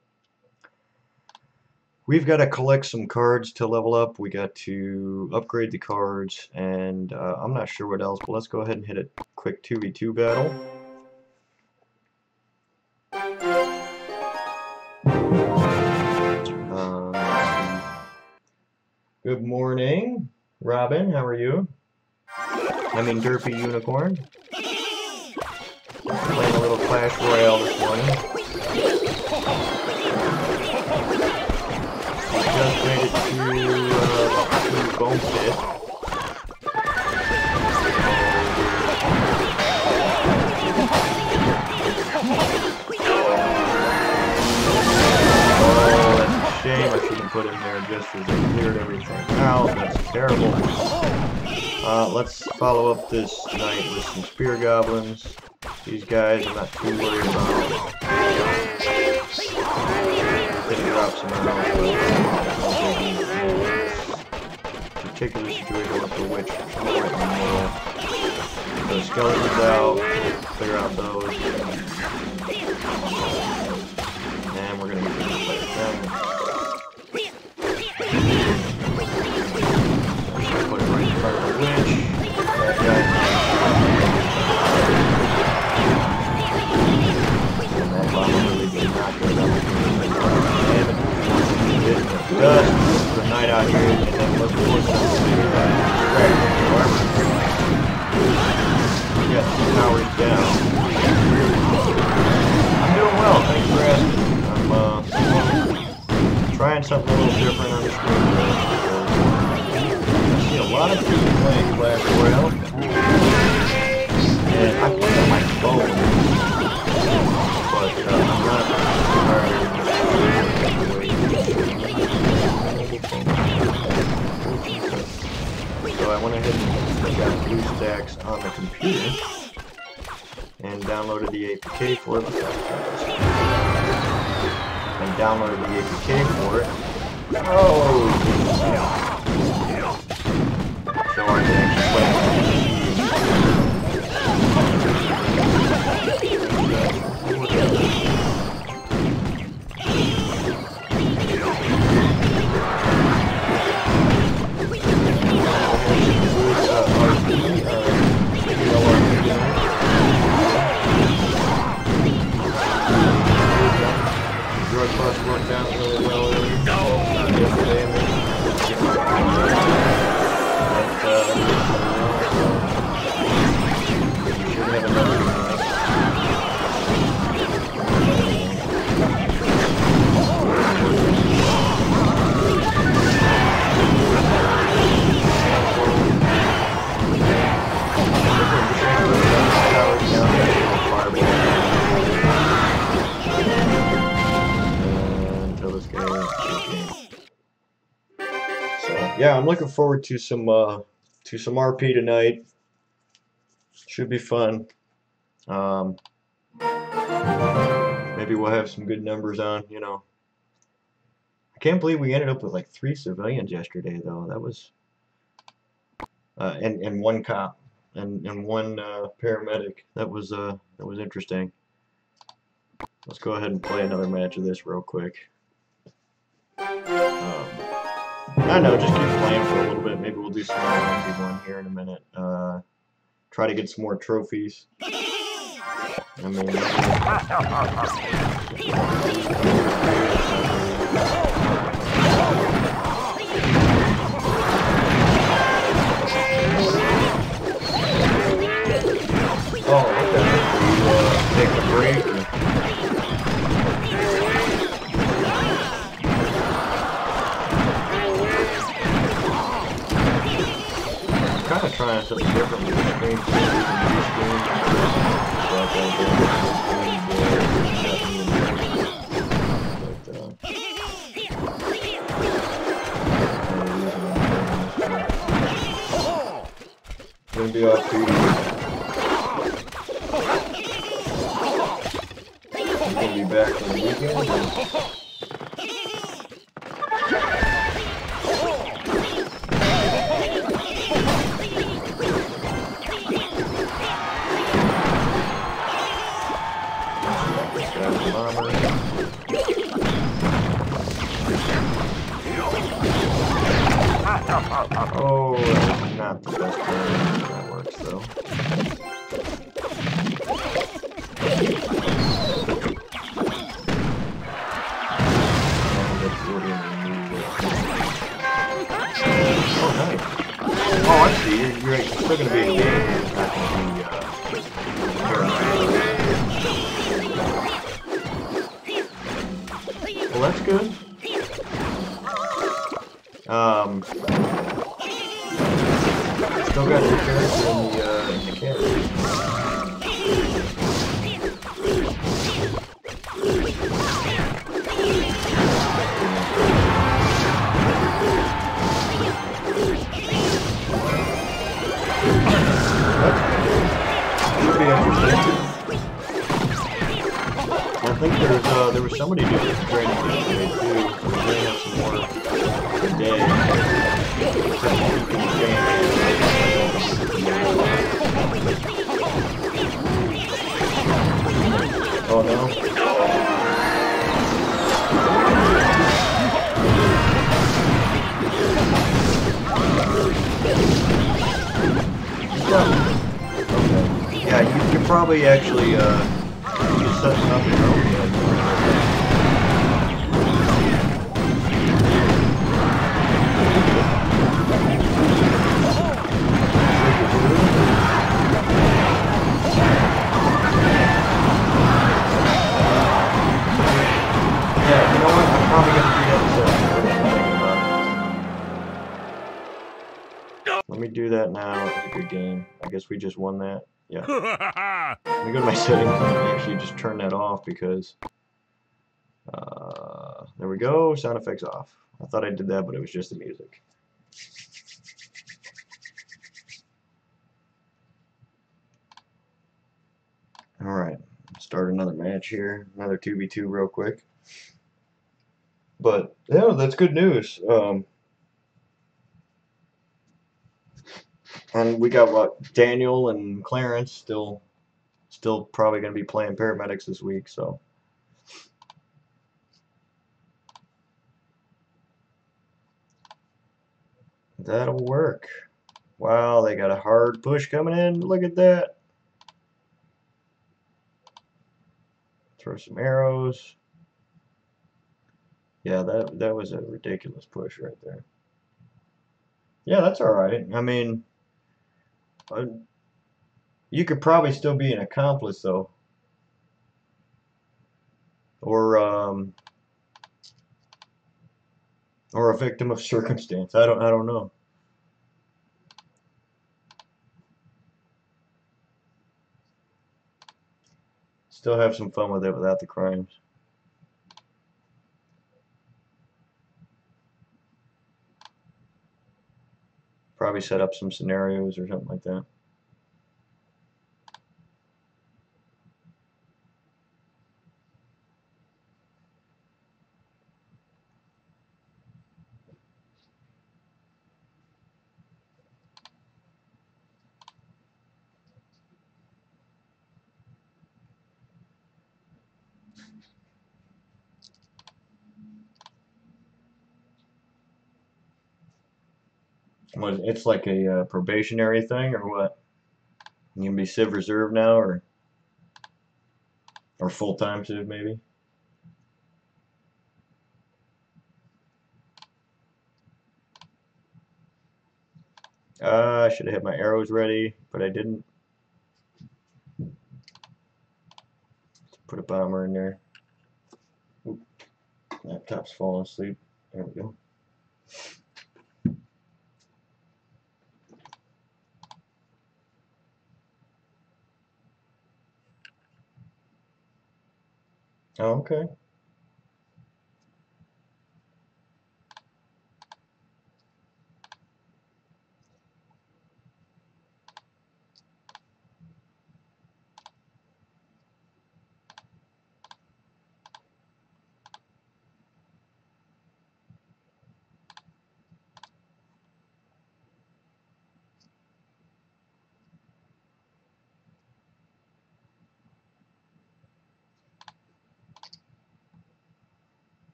[SPEAKER 1] We've got to collect some cards to level up. We got to upgrade the cards, and I'm not sure what else, but let's go ahead and hit a quick 2v2 battle. Good morning, Robin. How are you? I mean, Derpy Unicorn. Playing a little Clash Royale this morning. We just made it to Bone Pit. Oh, that's a shame. I should shouldn't have put in there just as they cleared everything out. That's terrible. Let's follow up this night with some spear goblins. These guys I'm not too worried about. They drop some arrows, but particular situation with the witch right in the middle. So skeletons out, clear out those. And we're gonna get to the player down. Put it right in front of the witch. That guy. And that bomb really did not go down. Damn it. It does. The night out here, and then let's force them to figure out. We got 2 powers down. I'm doing well, thanks for asking. I'm trying something a little different on the screen today. I see a lot of people playing Clash Royale. And I play on my phone. But I'm not So I went ahead and got BlueStacks on the computer and downloaded the APK for it. And downloaded the APK for it. Oh! So I can actually play worked out really well yesterday. You should have another yeah, I'm looking forward to some RP tonight. Should be fun. Maybe we'll have some good numbers on, you know. I can't believe we ended up with like 3 civilians yesterday, though. That was and 1 cop and 1 paramedic. That was interesting. Let's go ahead and play another match of this real quick. I know, just keep playing for a little bit. Maybe we'll do some 1v1 here in a minute. Try to get some more trophies. I mean, oh, okay. Take a break. I'm trying something different with the screen. Gonna be off to I'm gonna be back on the weekend. Oh, that's not the best way that works, though. Oh, nice. Oh, I see. You're still going to be a game. It's not going to be, well, that's good. Still got your character in the camera. somebody did this training yesterday too. We're going up some more today. Oh no. Okay. Yeah, you probably actually you set one up in your own head. Yeah, you know what? I'm probably gonna do that instead. Let me do that now. It's a good game. I guess we just won that. Yeah. Let me go to my settings and actually just turn that off because there we go. Sound effects off. I thought I did that, but it was just the music. Alright, start another match here. Another 2v2 real quick. But, yeah, that's good news. And we got, what, Daniel and Clarence still probably going to be playing paramedics this week, so. That'll work. Wow, they got a hard push coming in. Look at that. Throw some arrows. Yeah, that was a ridiculous push right there. Yeah, that's all right. I mean, you could probably still be an accomplice though, or a victim of circumstance. I don't know. Still have some fun with it without the crimes. Probably set up some scenarios or something like that. It's like a probationary thing or what? You can be Civ Reserve now or full-time Civ maybe? I should have had my arrows ready, but I didn't. Put a bomber in there. Oop. Laptop's falling asleep. There we go. Oh, okay.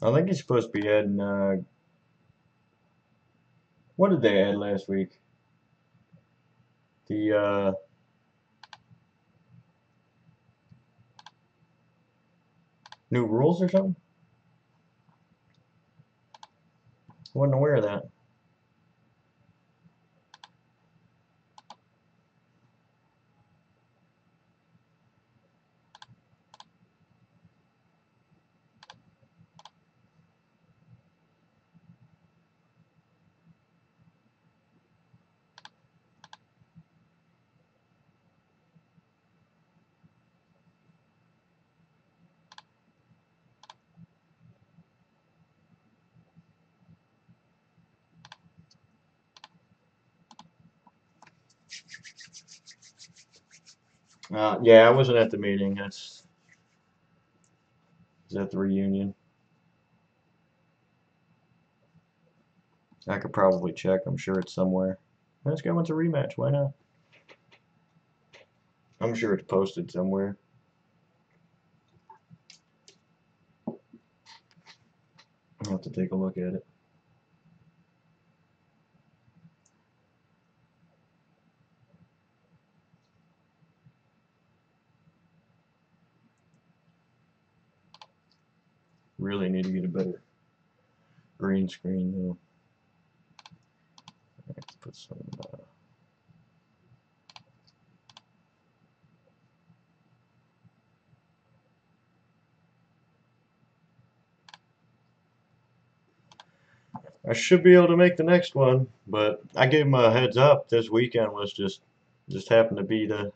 [SPEAKER 1] I think he's supposed to be adding, what did they add last week? The, new rules or something? Wasn't aware of that. Yeah, I wasn't at the meeting. Is that the reunion? I could probably check. I'm sure it's somewhere. This guy wants a rematch. Why not? I'm sure it's posted somewhere. I'll have to take a look at it. Really need to get a better green screen though. Let's put some. I should be able to make the next one, but I gave him a heads up. This weekend was just happened to be the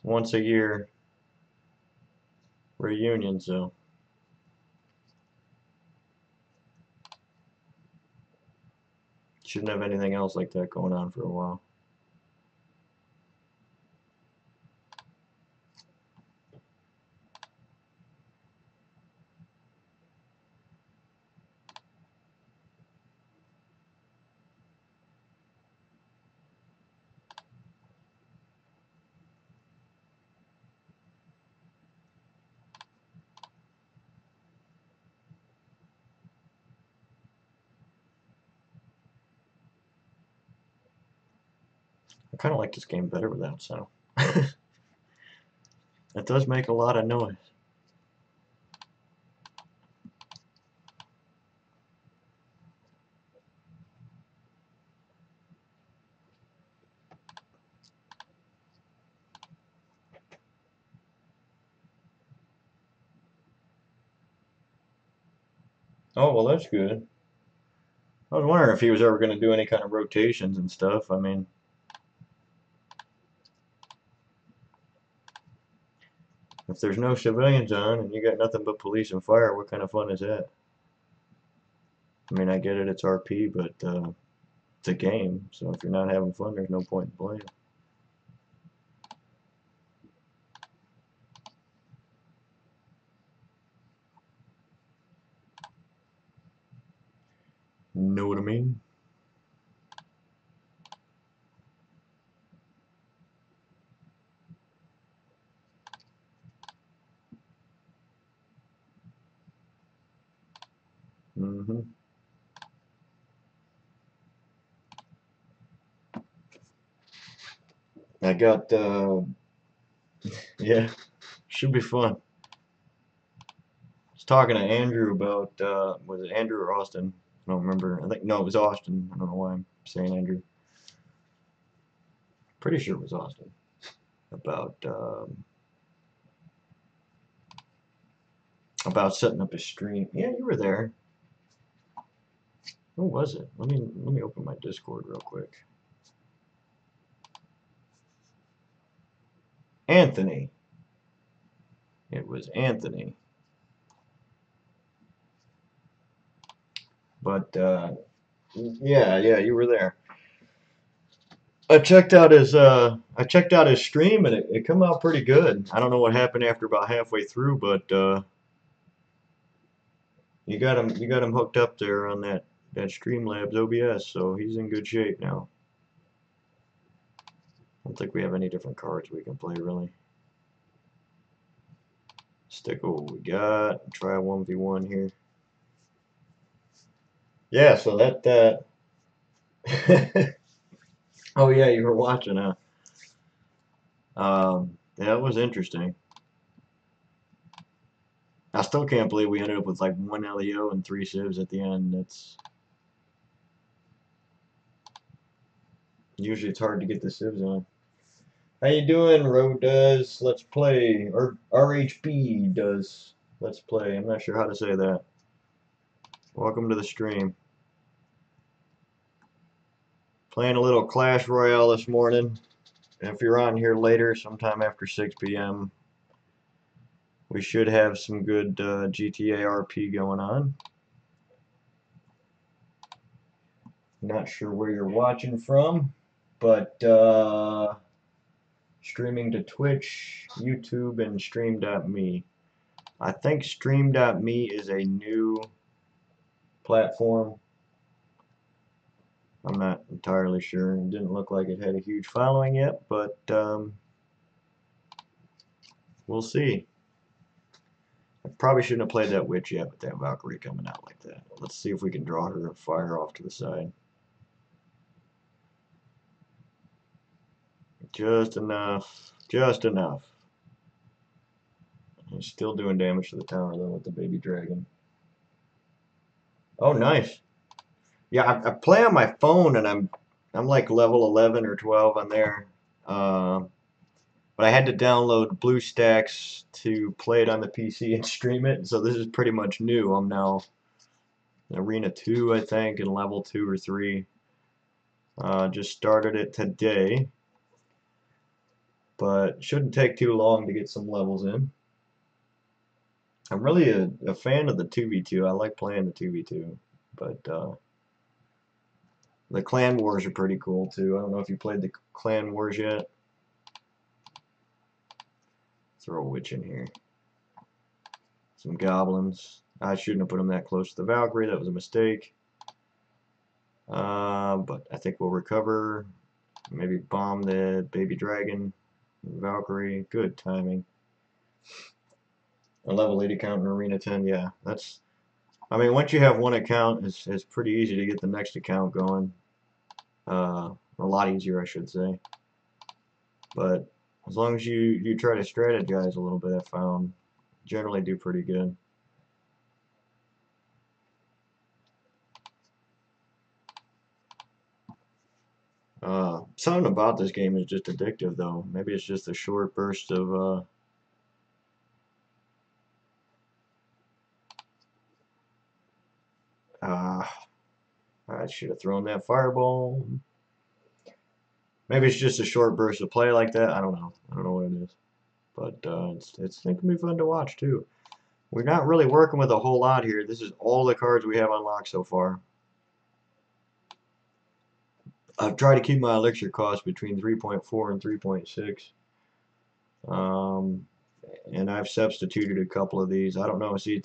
[SPEAKER 1] once a year reunion, so shouldn't have anything else like that going on for a while. I kind of like this game better without sound. It does make a lot of noise. Oh, well, that's good. I was wondering if he was ever going to do any kind of rotations and stuff. I mean, if there's no civilians on and you got nothing but police and fire, what kind of fun is that? I mean, I get it, it's RP, but it's a game, so if you're not having fun, there's no point in playing. Know what I mean? Mm-hmm. I got, yeah, should be fun. I was talking to Andrew about, was it Andrew or Austin? I don't remember. I think, no, it was Austin. I don't know why I'm saying Andrew. Pretty sure it was Austin. About setting up a stream. Yeah, you were there. Who was it? Let me open my Discord real quick. Anthony. It was Anthony. But yeah, you were there. I checked out his stream and it come out pretty good. I don't know what happened after about halfway through, but you got him hooked up there on that Streamlabs OBS, so he's in good shape now. I don't think we have any different cards we can play really. Stick with what we got. Try a 1v1 here. Yeah, so that oh yeah, you were watching, huh? Yeah, it was interesting. I still can't believe we ended up with like one LEO and 3 civs at the end. That's usually it's hard to get the civs on. How you doing? Road does Let's Play, or RHB does Let's Play. I'm not sure how to say that. Welcome to the stream. Playing a little Clash Royale this morning. If you're on here later, sometime after 6 p.m., we should have some good GTA RP going on. Not sure where you're watching from, but Streaming to Twitch, YouTube, and Stream.me. I think Stream.me is a new platform. I'm not entirely sure. It didn't look like it had a huge following yet, but we'll see. I probably shouldn't have played that witch yet with that Valkyrie coming out like that. Let's see if we can draw her and fire off to the side. Just enough. Just enough. He's still doing damage to the tower though with the baby dragon. Oh, nice. Yeah, I play on my phone and I'm like level 11 or 12 on there. But I had to download BlueStacks to play it on the PC and stream it. So this is pretty much new. I'm now Arena 2, I think, and level 2 or 3. Just started it today. But shouldn't take too long to get some levels in. I'm really a fan of the 2v2. I like playing the 2v2. But the clan wars are pretty cool too. I don't know if you played the clan wars yet. Throw a witch in here. Some goblins. I shouldn't have put them that close to the Valkyrie. That was a mistake. But I think we'll recover. Maybe bomb the baby dragon. Valkyrie. Good timing. A level 8 account in Arena 10. Yeah, that's. I mean, once you have one account, it's pretty easy to get the next account going. A lot easier, I should say. But as long as you try to strategize a little bit, I found generally do pretty good. Something about this game is just addictive, though. Maybe it's just a short burst of I should have thrown that fireball. Maybe it's just a short burst of play like that. I don't know. I don't know what it is. But it's going to be fun to watch, too. We're not really working with a whole lot here. This is all the cards we have unlocked so far. I've tried to keep my elixir cost between 3.4 and 3.6. And I've substituted a couple of these. I don't know. See,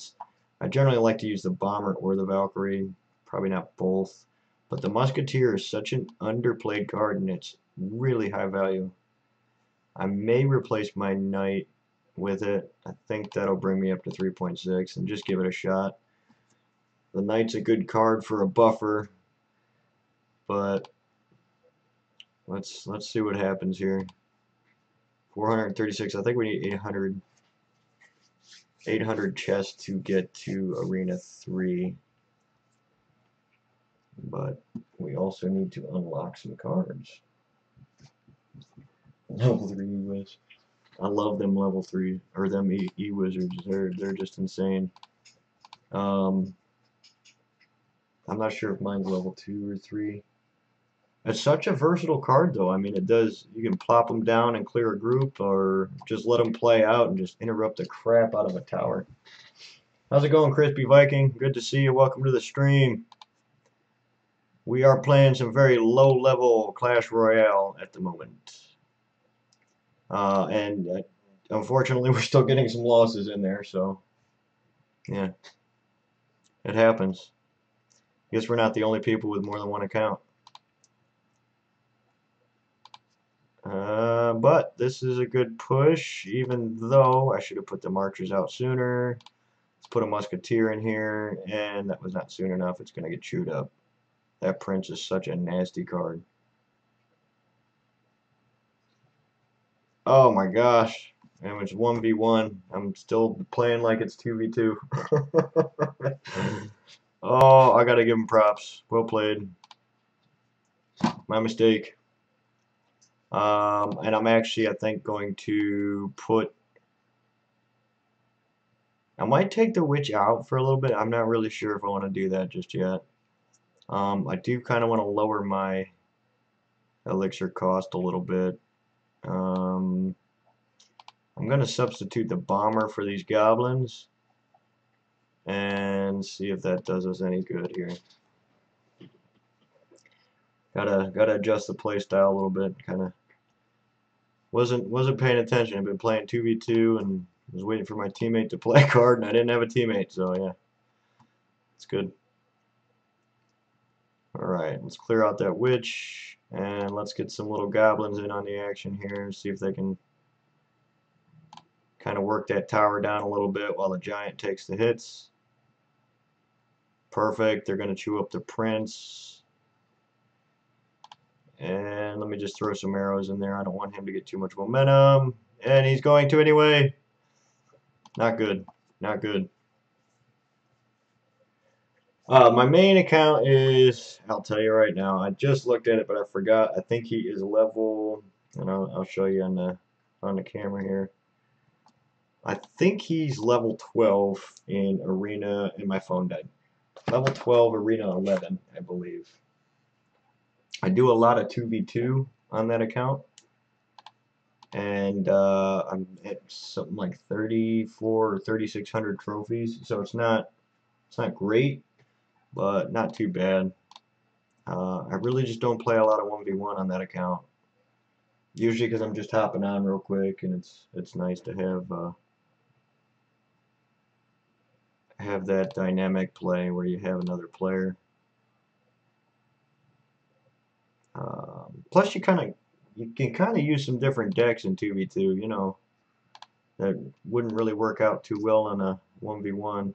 [SPEAKER 1] I generally like to use the bomber or the Valkyrie. Probably not both. But the musketeer is such an underplayed card, and it's really high value. I may replace my knight with it. I think that'll bring me up to 3.6 and just give it a shot. The knight's a good card for a buffer, but let's see what happens here. 436. I think we need 800 chests to get to Arena 3. But we also need to unlock some cards. Level 3 E-Wiz. I love them level 3, or them E-Wizards. They're just insane. I'm not sure if mine's level 2 or 3. It's such a versatile card, though. I mean, it does. You can plop them down and clear a group, or just let them play out and just interrupt the crap out of a tower. How's it going, Crispy Viking? Good to see you. Welcome to the stream. We are playing some very low-level Clash Royale at the moment. And unfortunately, we're still getting some losses in there, so yeah, it happens. Guess we're not the only people with more than one account. But this is a good push, even though I should have put the marchers out sooner. Let's put a musketeer in here, and that was not soon enough. It's going to get chewed up. That prince is such a nasty card. Oh my gosh. And it's 1v1. I'm still playing like it's 2v2. Oh, I gotta give him props. Well played. My mistake. And I'm actually, I think, going to put... I might take the witch out for a little bit. I'm not really sure if I want to do that just yet. I do kind of want to lower my elixir cost a little bit. I'm going to substitute the bomber for these goblins and see if that does us any good here. Gotta adjust the play style a little bit, kind of Wasn't paying attention. I've been playing 2v2 and was waiting for my teammate to play a card, and I didn't have a teammate, so yeah, it's good. Alright, let's clear out that witch, and let's get some little goblins in on the action here, see if they can kind of work that tower down a little bit while the giant takes the hits. Perfect, they're going to chew up the prince. And let me just throw some arrows in there. I don't want him to get too much momentum. And he's going to anyway. Not good. Not good. My main account is, I'll tell you right now, I just looked at it, but I forgot. I think he is level, and I'll show you on the camera here. I think he's level 12 in Arena, and my phone died. Level 12, Arena 11, I believe. I do a lot of 2v2 on that account, and I'm at something like 34 or 3600 trophies, so it's not great, but not too bad. I really just don't play a lot of 1v1 on that account. Usually because I'm just hopping on real quick, and it's nice to have that dynamic play where you have another player. Plus, you can kind of use some different decks in 2v2. You know, that wouldn't really work out too well in a 1v1.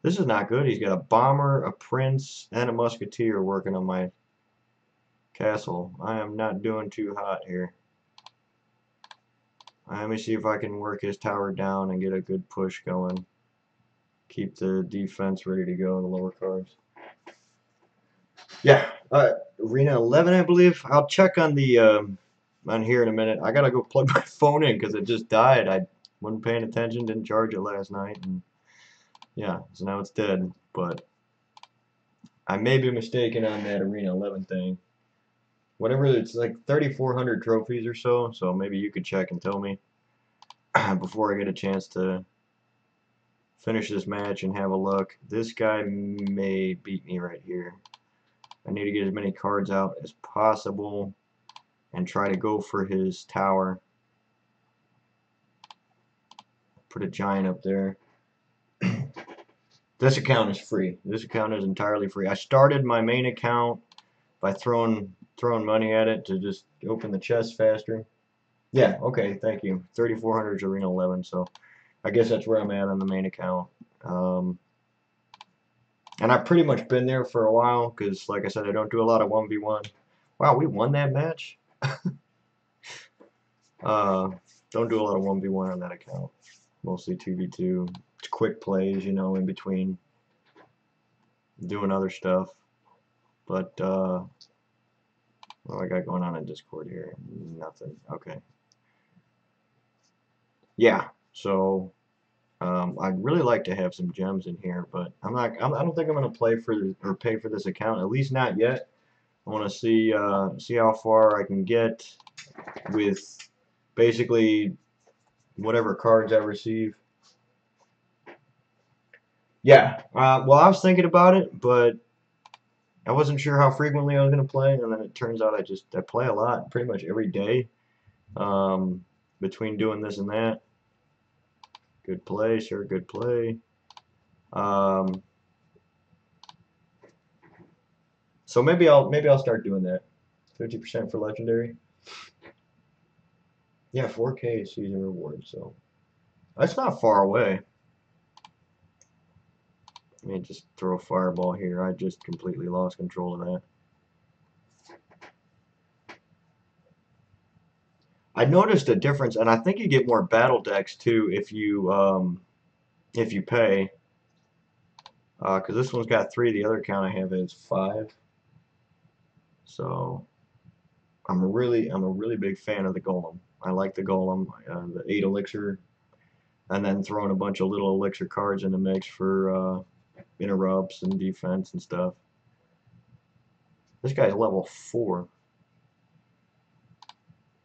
[SPEAKER 1] This is not good. He's got a bomber, a prince, and a musketeer working on my castle. I am not doing too hot here. Let me see if I can work his tower down and get a good push going. Keep the defense ready to go, the lower cards. Yeah, Arena 11, I believe. I'll check on the on here in a minute. I gotta go plug my phone in because it just died. I wasn't paying attention, didn't charge it last night, and yeah, so now it's dead. But I may be mistaken on that Arena 11 thing. Whatever, it's like 3,400 trophies or so. So maybe you could check and tell me before I get a chance to finish this match and have a look. This guy may beat me right here. I need to get as many cards out as possible and try to go for his tower. Put a giant up there. This account is free. This account is entirely free. I started my main account by throwing money at it to just open the chest faster. Yeah, okay, thank you. 3,400 is Arena 11, so I guess that's where I'm at on the main account. And I've pretty much been there for a while because, like I said, I don't do a lot of 1v1. Wow, we won that match? Don't do a lot of 1v1 on that account. Mostly 2v2. It's quick plays, you know, in between doing other stuff. But, what do I got going on in Discord here? Nothing. Okay. Yeah, so I'd really like to have some gems in here, but I don't think I'm gonna play for or pay for this account. At least not yet. I want to see how far I can get with basically whatever cards I receive. Yeah. Well, I was thinking about it, but I wasn't sure how frequently I was gonna play, and then it turns out I play a lot, pretty much every day. Between doing this and that. Good play, sure, good play. So maybe I'll start doing that. 50% for legendary. Yeah, 4K season reward. So that's not far away. Let me just throw a fireball here. I just completely lost control of that. I noticed a difference, and I think you get more battle decks too if you pay. Because this one's got 3, the other account I have is 5. So I'm a really big fan of the golem. I like the golem, the 8 elixir, and then throwing a bunch of little elixir cards in the mix for interrupts and defense and stuff. This guy's level 4.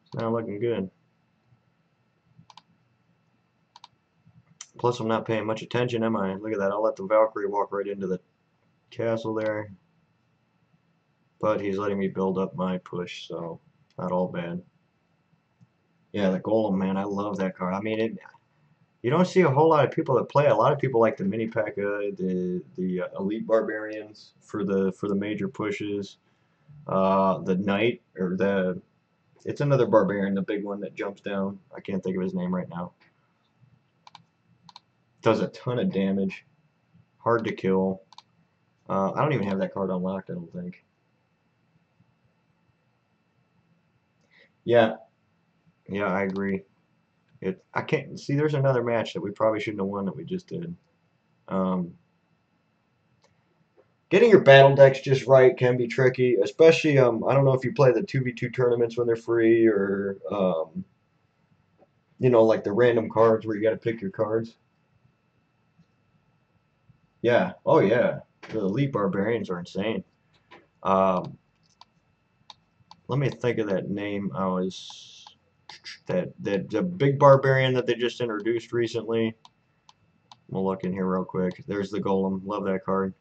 [SPEAKER 1] It's not looking good. Plus, I'm not paying much attention, am I? Look at that. I'll let the Valkyrie walk right into the castle there. But he's letting me build up my push, so not all bad. Yeah, the Golem, man, I love that card. I mean, you don't see a whole lot of people that play. A lot of people like the Mini P.E.K.K.A, the Elite Barbarians for the major pushes. The Knight or the it's another barbarian, the big one that jumps down. I can't think of his name right now. Does a ton of damage. Hard to kill. I don't even have that card unlocked, I don't think. Yeah, yeah, I agree. I can't see. There's another match that we probably shouldn't have won that we just did. Um, Getting your battle decks just right can be tricky, especially I don't know if you play the 2v2 tournaments when they're free or you know, like the random cards where you got to pick your cards. Yeah. Oh yeah. The elite barbarians are insane. Um, Let me think of that name. I was that the big barbarian that they just introduced recently. We'll look in here real quick. There's the golem. Love that card.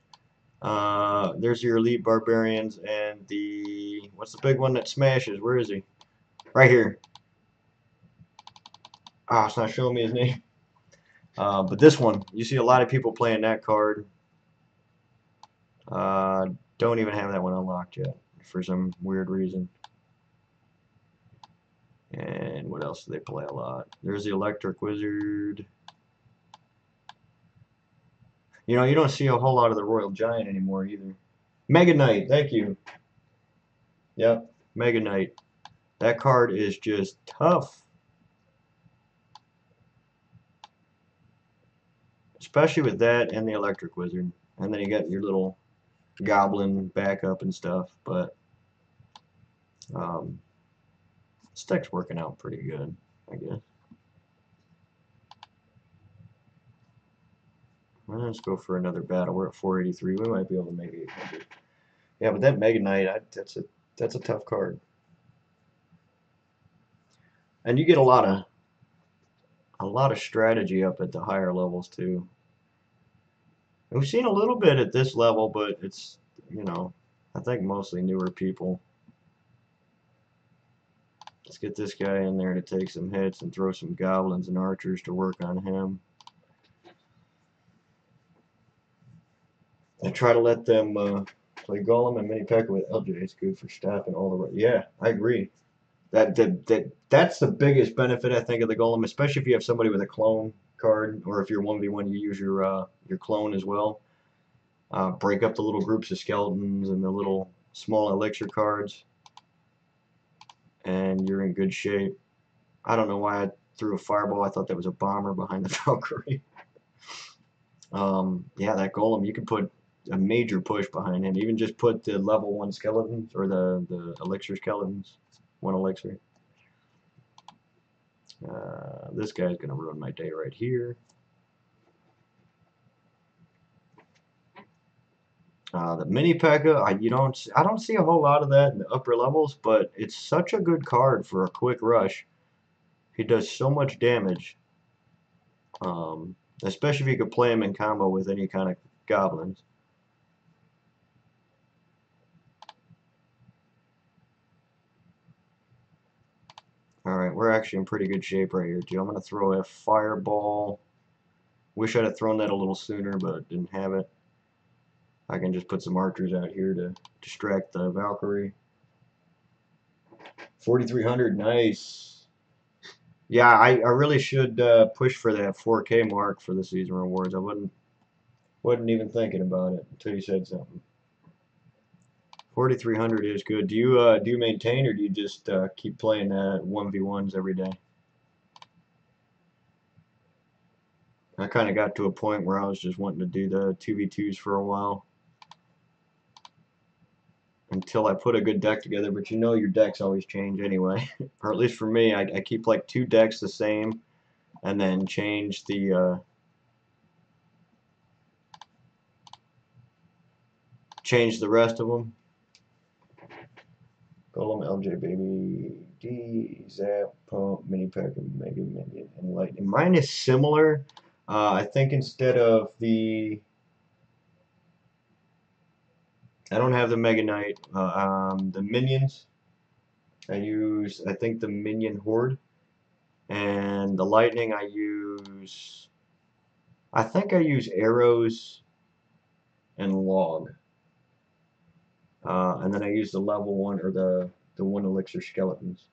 [SPEAKER 1] There's your elite barbarians and the what's the big one that smashes? Where is he? Right here. Ah, it's not showing me his name. But this one, you see a lot of people playing that card. Uh, don't even have that one unlocked yet for some weird reason. And what else do they play a lot? There's the electric wizard. You know, you don't see a whole lot of the Royal Giant anymore either. Mega Knight, thank you. Yep, Mega Knight. That card is just tough, especially with that and the Electric Wizard. And then you got your little Goblin backup and stuff. But um, this deck's working out pretty good, I guess. Well, let's go for another battle. We're at 483. We might be able to make 800. Yeah, but that Mega Knight, that's a tough card. And you get a lot of strategy up at the higher levels too. We've seen a little bit at this level, but it's, you know, I think mostly newer people. Let's get this guy in there to take some hits and throw some goblins and archers to work on him. I try to let them play Golem and Mini P.E.K.K.A with LJ. It's good for stopping all the. Yeah, I agree. That's the biggest benefit I think of the Golem, especially if you have somebody with a clone card, or if you're 1v1, you use your clone as well. Break up the little groups of skeletons and the little small elixir cards, and you're in good shape. I don't know why I threw a fireball. I thought that was a bomber behind the Valkyrie. Yeah, that golem, you could put a major push behind him. Even just put the level 1 skeletons or the elixir skeletons. 1 elixir. This guy's going to ruin my day right here. The mini P.E.K.K.A, I don't see a whole lot of that in the upper levels, but it's such a good card for a quick rush. He does so much damage, um, especially if you could play him in combo with any kind of goblins. Alright, we're actually in pretty good shape right here, too. I'm going to throw a fireball. Wish I'd have thrown that a little sooner, but didn't have it. I can just put some archers out here to distract the Valkyrie. 4,300, nice. Yeah, I really should push for that 4K mark for the season rewards. I wasn't even thinking about it until you said something. 4,300 is good. Do you maintain or do you just keep playing 1v1s every day? I kind of got to a point where I was just wanting to do the 2v2s for a while until I put a good deck together, but you know your decks always change anyway. Or at least for me, I keep like 2 decks the same and then change the rest of them. Golem, LJ, baby, D, Zap, Pump, Mini P.E.K.K.A, Mega Minion, and Lightning. Mine is similar. I think instead of I don't have the Mega Knight, the minions. I think the Minion Horde. And the lightning I think I use arrows and log. And then I use the level 1 or the 1 elixir skeletons.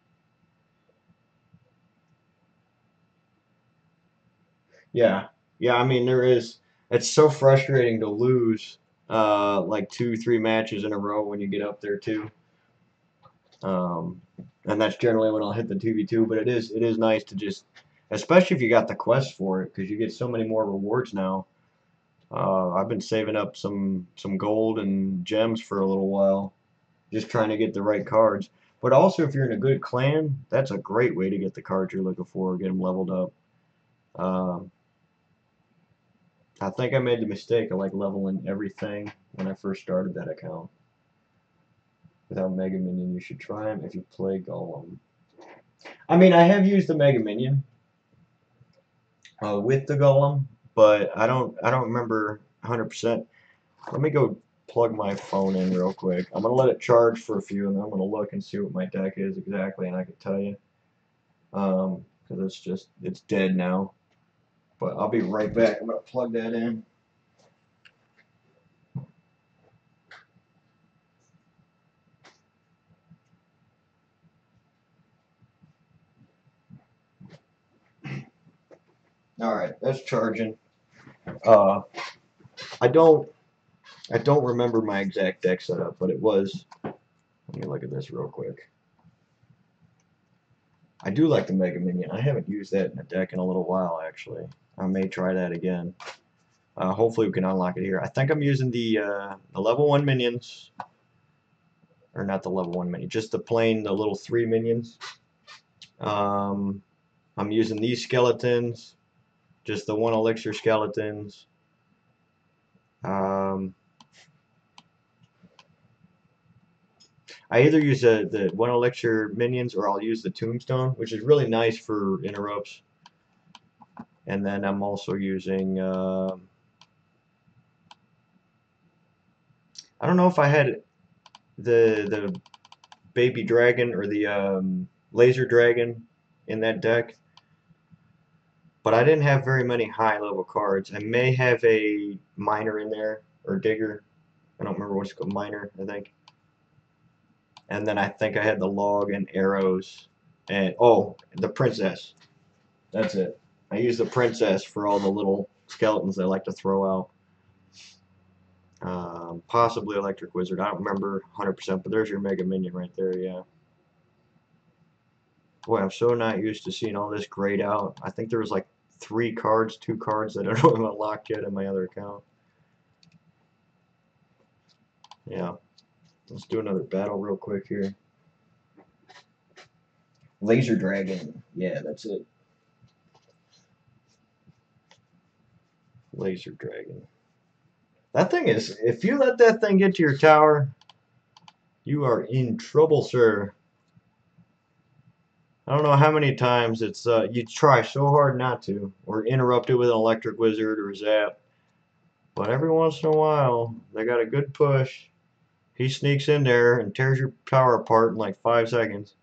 [SPEAKER 1] Yeah, yeah. I mean, it's so frustrating to lose like 2, 3 matches in a row when you get up there too. Um, and that's generally when I'll hit the 2v2. But it is nice to just, especially if you got the quest for it, because you get so many more rewards now. I've been saving up some gold and gems for a little while, just trying to get the right cards. But also, if you're in a good clan, that's a great way to get the cards you're looking for, get them leveled up. Um, I think I made the mistake of like leveling everything when I first started that account. Without Mega Minion, you should try him if you play Golem. I mean, I have used the Mega Minion with the Golem, but I don't remember 100%. Let me go plug my phone in real quick. I'm gonna let it charge for a few, and then I'm gonna look and see what my deck is exactly, and I can tell you. Because it's dead now. But I'll be right back. I'm gonna plug that in. All right, that's charging. Uh, I don't I don't remember my exact deck setup, but it was. Let me look at this real quick. I do like the Mega Minion. I haven't used that in a deck in a little while, actually. I may try that again. Hopefully we can unlock it here. I think I'm using the level 1 minions. Or not the level 1 minion, just the little 3 minions. I'm using these skeletons, just the 1 elixir skeletons. I either use the 1 elixir minions or I'll use the tombstone, which is really nice for interrupts. And then I'm also using, I don't know if I had the baby dragon or the laser dragon in that deck, but I didn't have very many high level cards. I may have a miner in there, or digger. I don't remember what it's called, miner, I think. And then I think I had the log and arrows, and oh, the princess. That's it. I use the princess for all the little skeletons I like to throw out. Possibly electric wizard. I don't remember 100%, but there's your mega minion right there. Yeah. Boy, I'm so not used to seeing all this grayed out. I think there was like 2 cards that I don't have unlocked yet in my other account. Yeah. Let's do another battle real quick here. Laser dragon. Yeah, that's it. Laser dragon. That thing is, if you let that thing get to your tower, you are in trouble, sir. I don't know how many times you try so hard not to, or interrupt it with an electric wizard or a zap, but every once in a while they got a good push. He sneaks in there and tears your tower apart in like 5 seconds.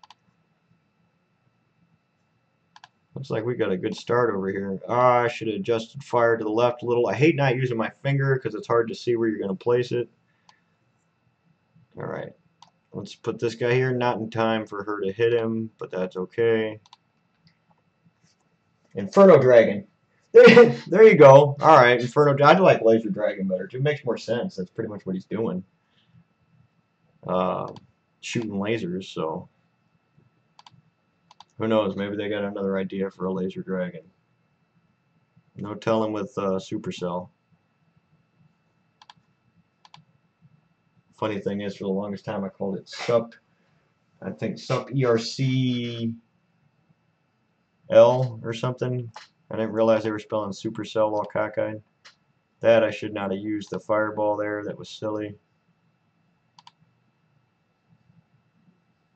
[SPEAKER 1] Looks like we got a good start over here. I should have adjusted fire to the left a little. I hate not using my finger because it's hard to see where you're going to place it. All right, let's put this guy here. Not in time for her to hit him, but that's okay. Inferno Dragon. There you go. All right, Inferno. I like Laser Dragon better. It makes more sense. That's pretty much what he's doing. Shooting lasers. So who knows? Maybe they got another idea for a Laser Dragon. No telling with Supercell. Funny thing is, for the longest time, I called it SUP. I think SUP ERCL or something. I didn't realize they were spelling Supercell all cockeyed. That I should not have used the fireball there. That was silly.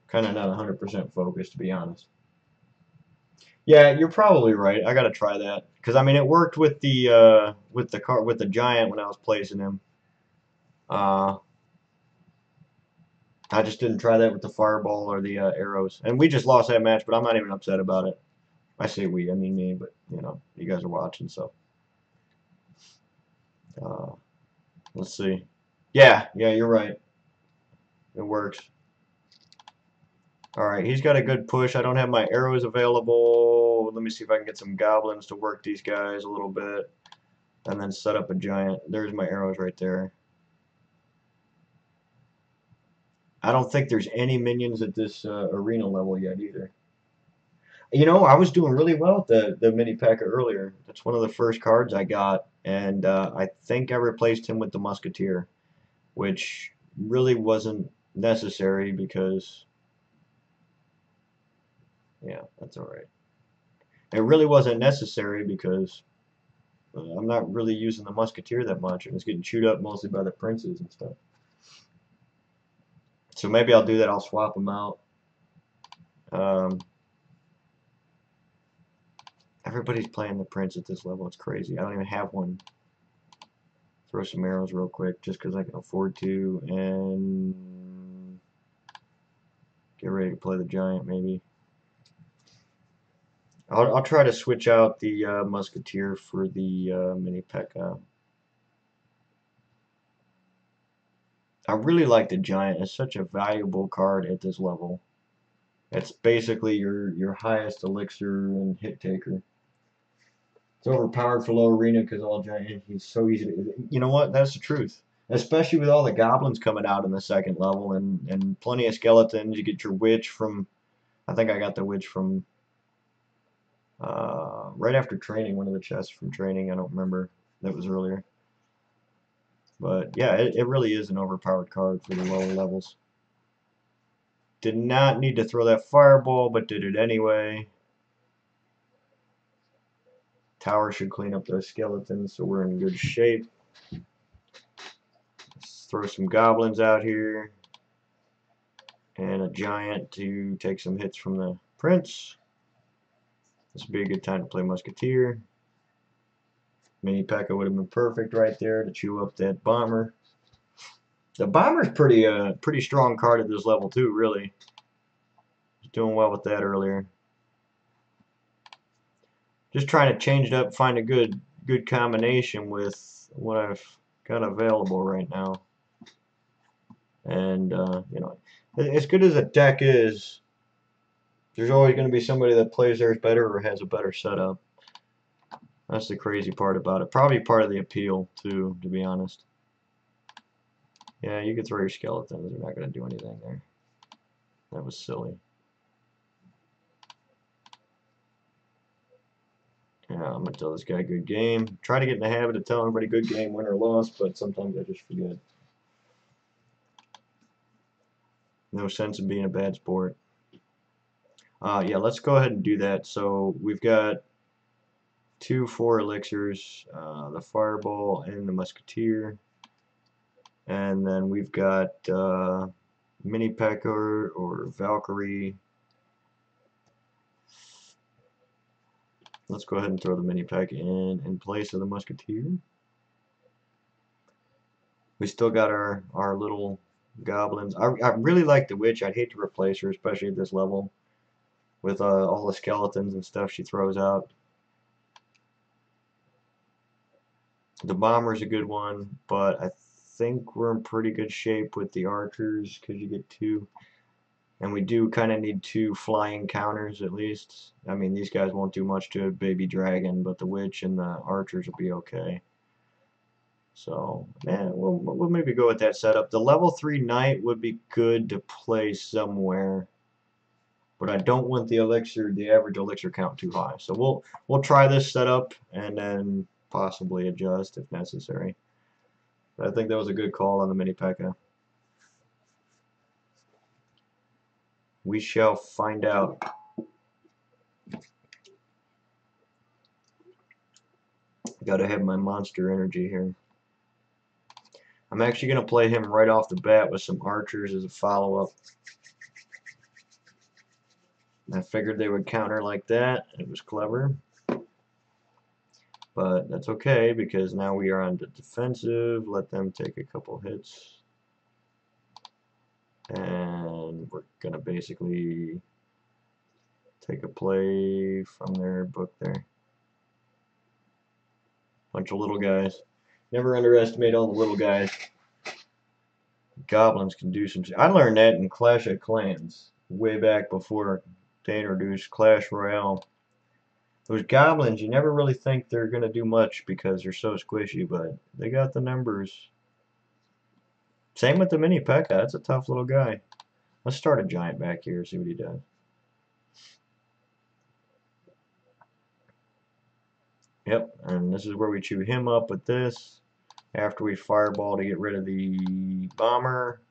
[SPEAKER 1] Kind of not 100% focused, to be honest. Yeah, you're probably right. I gotta try that because I mean it worked with the giant when I was placing him. Uh, I just didn't try that with the fireball or the arrows, and we just lost that match. But I'm not even upset about it. I say we, I mean me, but you know, you guys are watching, so let's see. Yeah, you're right. It works. Alright, he's got a good push. I don't have my arrows available. Let me see if I can get some goblins to work these guys a little bit. And then set up a giant. There's my arrows right there. I don't think there's any minions at this arena level yet either. You know, I was doing really well with the mini P.E.K.K.A earlier. That's one of the first cards I got. And I think I replaced him with the Musketeer, which really wasn't necessary because, yeah, that's alright. It really wasn't necessary because I'm not really using the Musketeer that much, and it's getting chewed up mostly by the princes and stuff. So maybe I'll do that. I'll swap them out. Everybody's playing the prince at this level. It's crazy. I don't even have one. Throw some arrows real quick just because I can afford to, and get ready to play the giant maybe. I'll try to switch out the Musketeer for the mini P.E.K.K.A. I really like the giant. It's such a valuable card at this level. It's basically your highest elixir and hit taker. It's overpowered for low arena because all giant. He's so easy to. You know what? That's the truth. Especially with all the goblins coming out in the second level and plenty of skeletons. You get your witch from. I think I got the witch from right after training. One of the chests from training. I don't remember. That was earlier. But yeah, it really is an overpowered card for the lower levels. Did not need to throw that fireball, but did it anyway. Tower should clean up those skeletons, so we're in good shape. Let's throw some goblins out here. And a giant to take some hits from the prince. This would be a good time to play Musketeer. Mini P.E.K.K.A would have been perfect right there to chew up that bomber. The bomber's pretty strong card at this level too, really. Doing well with that earlier. Just trying to change it up, find a good combination with what I've got available right now. And you know, as good as a deck is, there's always going to be somebody that plays theirs better or has a better setup. That's the crazy part about it. Probably part of the appeal too, to be honest. Yeah, you could throw your skeletons. They're not going to do anything there. That was silly. Yeah, I'm going to tell this guy good game. Try to get in the habit of telling everybody good game, win or loss, but sometimes I just forget. No sense in being a bad sport. Yeah, let's go ahead and do that. So we've got 4 elixirs, the fireball and the musketeer. And then we've got mini P.E.K.K.A or Valkyrie. Let's go ahead and throw the mini P.E.K.K.A in place of the musketeer. We still got our little goblins. I really like the witch. I'd hate to replace her, especially at this level, with all the skeletons and stuff she throws out. The bomber's a good one, but I think we're in pretty good shape with the archers because you get 2. And we do kind of need 2 flying counters at least. I mean, these guys won't do much to a baby dragon, but the witch and the archers will be okay. So, yeah, we'll maybe go with that setup. The level 3 knight would be good to play somewhere, but I don't want the average elixir count too high. So we'll try this setup and then possibly adjust if necessary. But I think that was a good call on the mini P.E.K.K.A. We shall find out. Gotta have my monster energy here. I'm actually going to play him right off the bat with some archers as a follow-up. I figured they would counter like that. It was clever. But that's okay because now we are on the defensive. Let them take a couple hits. And we're going to basically take a play from their book there. Bunch of little guys. Never underestimate all the little guys. Goblins can do some. I learned that in Clash of Clans way back before they introduced Clash Royale. Those goblins, you never really think they're going to do much because they're so squishy, but they got the numbers. Same with the mini P.E.K.K.A. That's a tough little guy. Let's start a giant back here, see what he does. Yep, and this is where we chew him up with this. After we fireball to get rid of the bomber.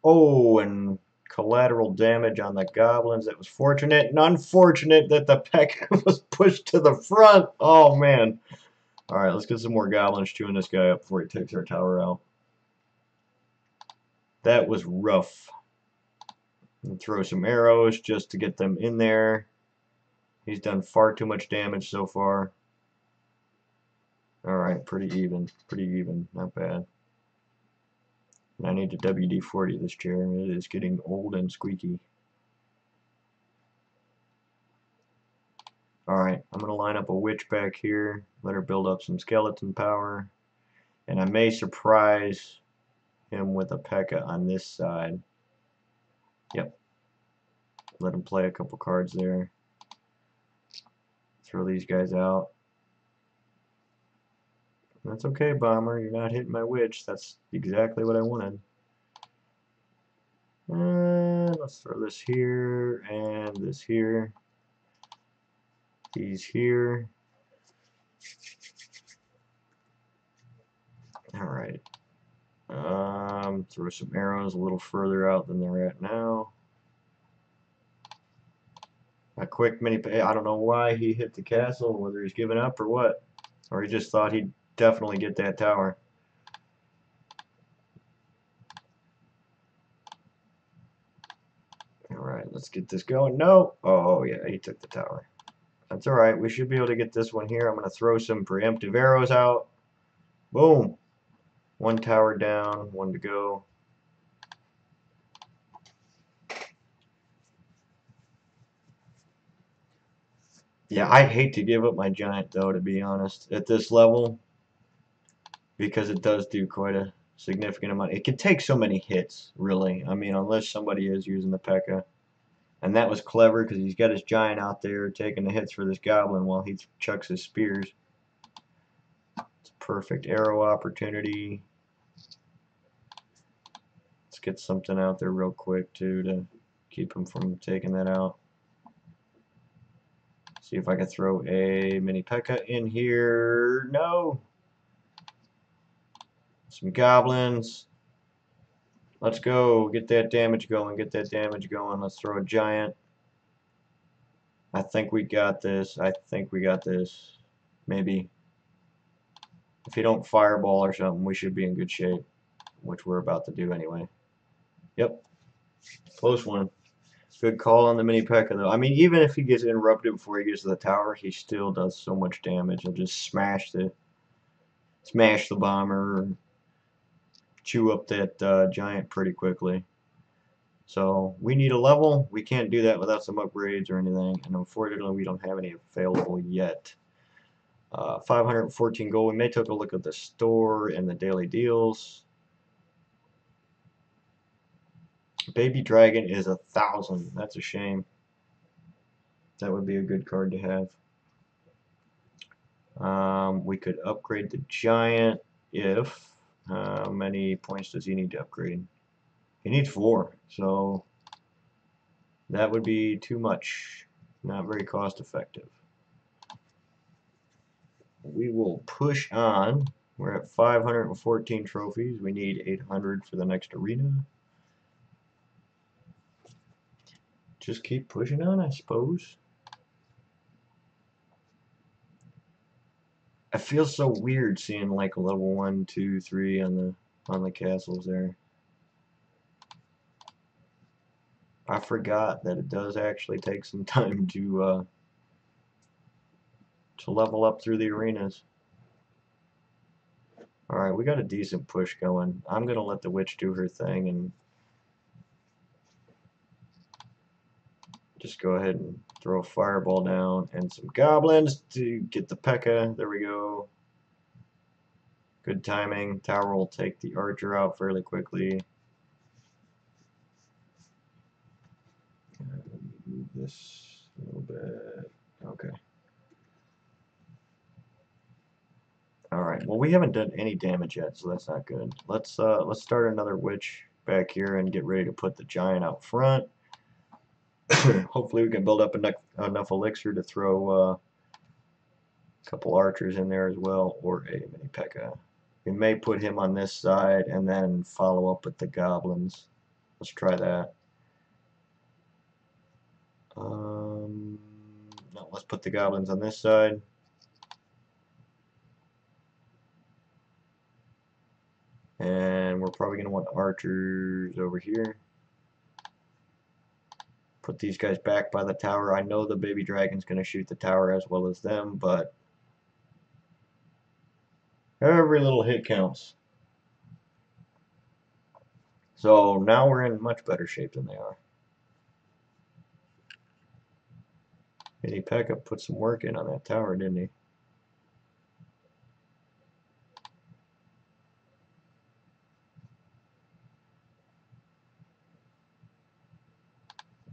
[SPEAKER 1] Oh, and collateral damage on the goblins. That was fortunate and unfortunate that the P.E.K.K.A. was pushed to the front. Oh, man. Alright, let's get some more goblins chewing this guy up before he takes our tower out. That was rough. And throw some arrows just to get them in there. He's done far too much damage so far. Alright, pretty even. Pretty even. Not bad. And I need to WD-40 this chair. It is getting old and squeaky. Alright, I'm going to line up a witch back here. Let her build up some skeleton power. And I may surprise him with a P.E.K.K.A. on this side. Yep. Let him play a couple cards there. Throw these guys out. That's okay, Bomber. You're not hitting my witch. That's exactly what I wanted. And let's throw this here and this here. He's here. Alright. Throw some arrows a little further out than they're at now. A quick mini. I don't know why he hit the castle, whether he's giving up or what. Or he just thought he'd definitely get that tower. Alright, let's get this going. No! Oh, yeah, he took the tower. That's alright. We should be able to get this one here. I'm going to throw some preemptive arrows out. Boom! One tower down, one to go. Yeah, I'd hate to give up my giant, though, to be honest, at this level. Because it does do quite a significant amount. It can take so many hits, really. I mean, unless somebody is using the P.E.K.K.A. And that was clever because he's got his giant out there taking the hits for this goblin while he chucks his spears. It's a perfect arrow opportunity. Let's get something out there real quick too to keep him from taking that out. See if I can throw a mini P.E.K.K.A. in here. No! Some goblins. Let's go. Get that damage going. Get that damage going. Let's throw a giant. I think we got this. I think we got this. Maybe. If you don't fireball or something, we should be in good shape. Which we're about to do anyway. Yep. Close one. Good call on the mini P.E.K.K.A. though. I mean, even if he gets interrupted before he gets to the tower, he still does so much damage. He'll just smash the bomber, chew up that giant pretty quickly. So we need a level. We can't do that without some upgrades or anything, and unfortunately we don't have any available yet. 514 gold. We may take a look at the store and the daily deals. Baby Dragon is 1,000. That's a shame. That would be a good card to have. We could upgrade the giant if. How many points does he need to upgrade? He needs 4, so that would be too much. Not very cost effective. We will push on. We're at 514 trophies. We need 800 for the next arena. Just keep pushing on, I suppose. I feel so weird seeing like a level 1, 2, 3 on the castles there. I forgot that it does actually take some time to level up through the arenas. Alright, we got a decent push going. I'm going to let the witch do her thing and just go ahead and throw a fireball down and some goblins to get the P.E.K.K.A. There we go. Good timing. Tower will take the archer out fairly quickly. Move this a little bit. Okay. Alright, well we haven't done any damage yet, so that's not good. Let's start another witch back here and get ready to put the giant out front. Hopefully we can build up enough elixir to throw a couple archers in there as well, or a mini P.E.K.K.A. We may put him on this side and then follow up with the goblins. Let's try that. No, let's put the goblins on this side. And we're probably going to want archers over here. Put these guys back by the tower. I know the baby dragon's going to shoot the tower as well as them, but every little hit counts. So now we're in much better shape than they are. Mini P.E.K.K.A. put some work in on that tower, didn't he?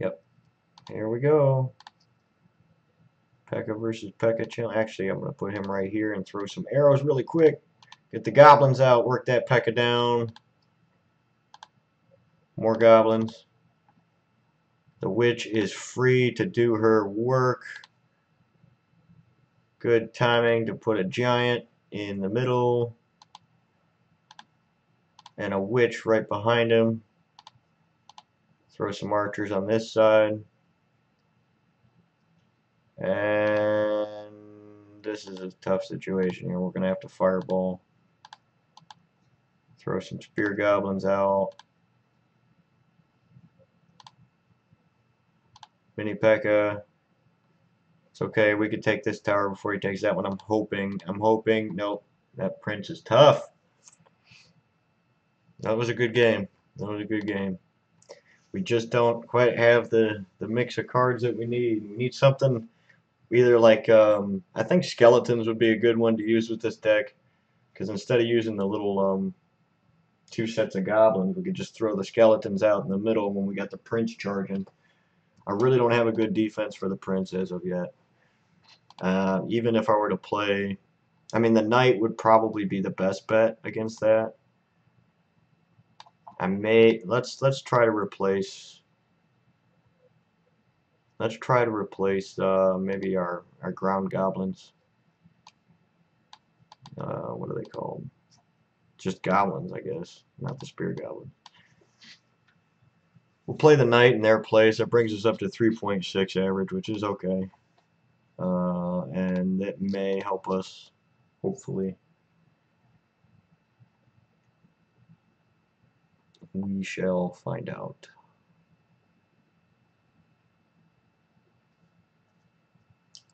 [SPEAKER 1] Yep. Here we go. P.E.K.K.A. versus P.E.K.K.A. challenge. Actually, I'm going to put him right here and throw some arrows really quick. Get the goblins out. Work that P.E.K.K.A. down. More goblins. The witch is free to do her work. Good timing to put a giant in the middle. And a witch right behind him. Throw some archers on this side. And this is a tough situation here. We're going to have to fireball. Throw some spear goblins out. Mini P.E.K.K.A. It's okay. We could take this tower before he takes that one. I'm hoping. Nope. That prince is tough. That was a good game. That was a good game. We just don't quite have the mix of cards that we need. We need something either like, I think skeletons would be a good one to use with this deck. Because instead of using the little two sets of goblins, we could just throw the skeletons out in the middle when we got the prince charging. I really don't have a good defense for the prince as of yet. Even if I were to play, I mean the knight would probably be the best bet against that. I may let's try to replace maybe our ground goblins. What are they called? Just goblins, I guess, not the spear goblin. We'll play the knight in their place. That brings us up to 3.6 average, which is okay. And that may help us, hopefully. We shall find out.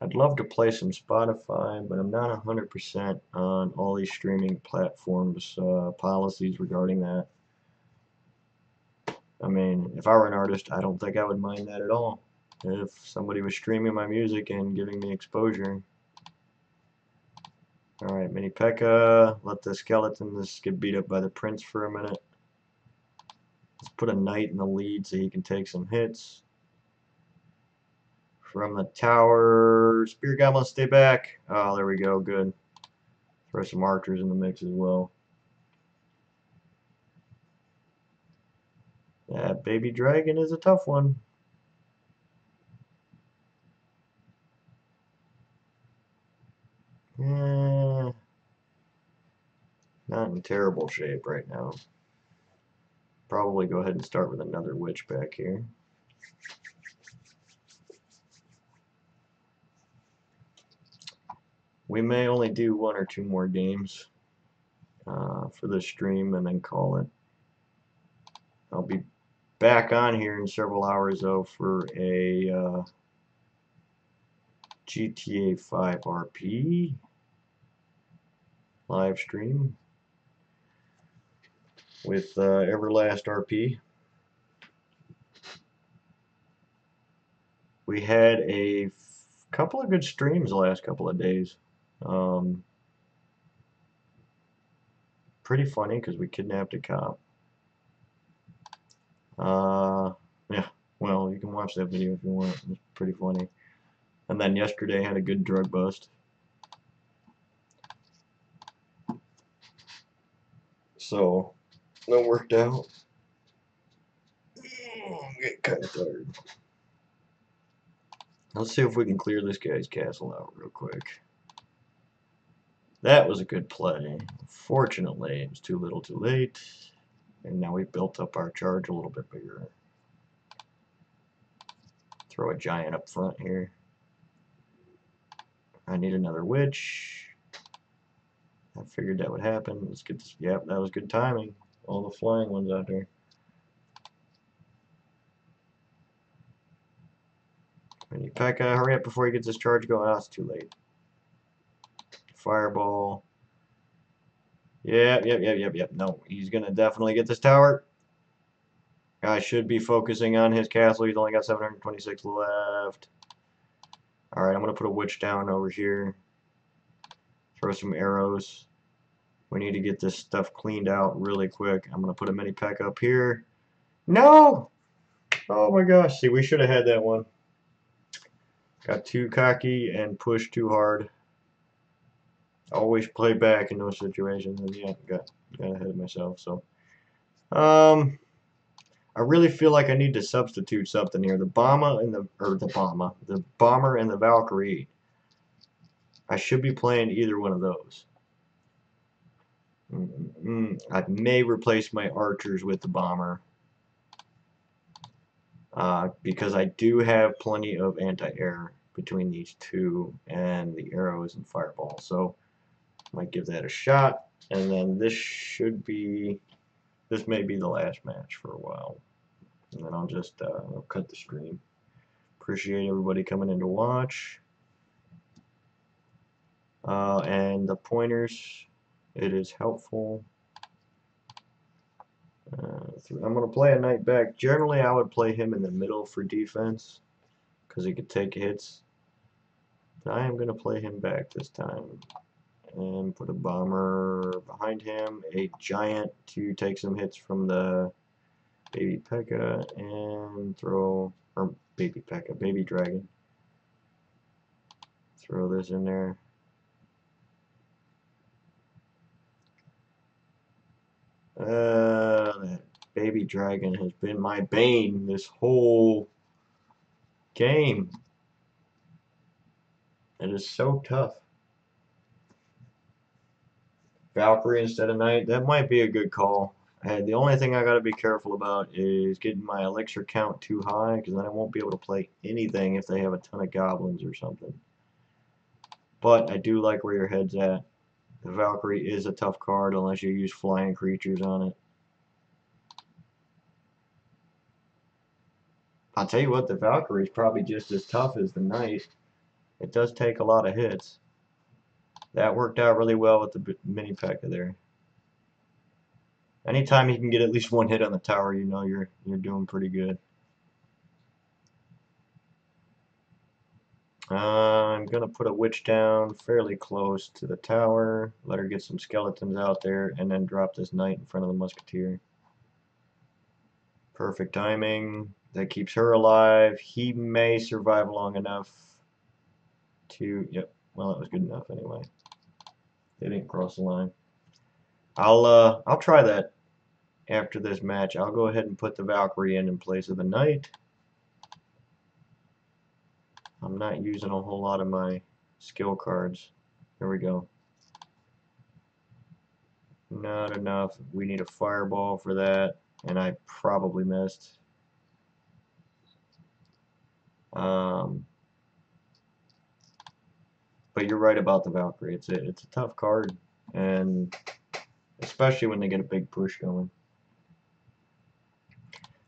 [SPEAKER 1] I'd love to play some Spotify, but I'm not 100% on all these streaming platforms' policies regarding that. I mean, if I were an artist, I don't think I would mind that at all. If somebody was streaming my music and giving me exposure. Alright, mini P.E.K.K.A. Let the skeletons get beat up by the prince for a minute. Let's put a knight in the lead so he can take some hits. From the tower, spear goblins stay back. Oh, there we go, good. Throw some archers in the mix as well. That baby dragon is a tough one. Not in terrible shape right now. Probably go ahead and start with another witch back here. We may only do 1 or 2 more games for this stream and then call it. I'll be back on here in several hours though for a GTA 5 RP live stream with Everlast RP. We had a couple of good streams the last couple of days. Pretty funny because we kidnapped a cop. Yeah, well, you can watch that video if you want. It's pretty funny. And then yesterday had a good drug bust. So, that worked out. I'm getting kind of tired. Let's see if we can clear this guy's castle out real quick. That was a good play. Fortunately, it was too little too late. And now we built up our charge a little bit bigger. Throw a giant up front here. I need another witch. I figured that would happen. Let's get this. Yep, that was good timing. All the flying ones out there. Mini P.E.K.K.A. Hurry up before he gets his charge going. Oh, it's too late. Fireball. Yep. No, he's going to definitely get this tower. Guy should be focusing on his castle. He's only got 726 left. Alright, I'm going to put a witch down over here. Throw some arrows. We need to get this stuff cleaned out really quick. I'm going to put a mini P.E.K.K.A. up here. No! Oh my gosh. See, we should have had that one. Got too cocky and pushed too hard. Always play back in those situations. And yeah, got ahead of myself. So, I really feel like I need to substitute something here. The bomber and the Valkyrie. I should be playing either one of those. I may replace my archers with the bomber. Because I do have plenty of anti-air between these two and the arrows and fireball. So I might give that a shot. And then this may be the last match for a while. And then I'll just I'll cut the stream. Appreciate everybody coming in to watch. And the pointers, it is helpful. I'm going to play a knight back. Generally, I would play him in the middle for defense because he could take hits. But I am going to play him back this time and put a bomber behind him, a giant to take some hits from the baby P.E.K.K.A. and throw, or baby P.E.K.K.A., baby dragon. Throw this in there. That baby dragon has been my bane this whole game. It is so tough. Valkyrie instead of knight, that might be a good call. And the only thing I gotta be careful about is getting my elixir count too high, because then I won't be able to play anything if they have a ton of goblins or something. But I do like where your head's at. The Valkyrie is a tough card unless you use flying creatures on it. I'll tell you what, the Valkyrie is probably just as tough as the knight. It does take a lot of hits. That worked out really well with the mini P.E.K.K.A. there. Anytime you can get at least one hit on the tower, you know you're doing pretty good. I'm going to put a witch down fairly close to the tower, let her get some skeletons out there, and then drop this knight in front of the musketeer. Perfect timing. That keeps her alive. He may survive long enough to... Yep, well, that was good enough anyway. They didn't cross the line. I'll try that after this match. I'll go ahead and put the Valkyrie in place of the knight. I'm not using a whole lot of my skill cards. There we go. Not enough. We need a fireball for that, and I probably missed. But you're right about the Valkyrie. It's a tough card, and especially when they get a big push going.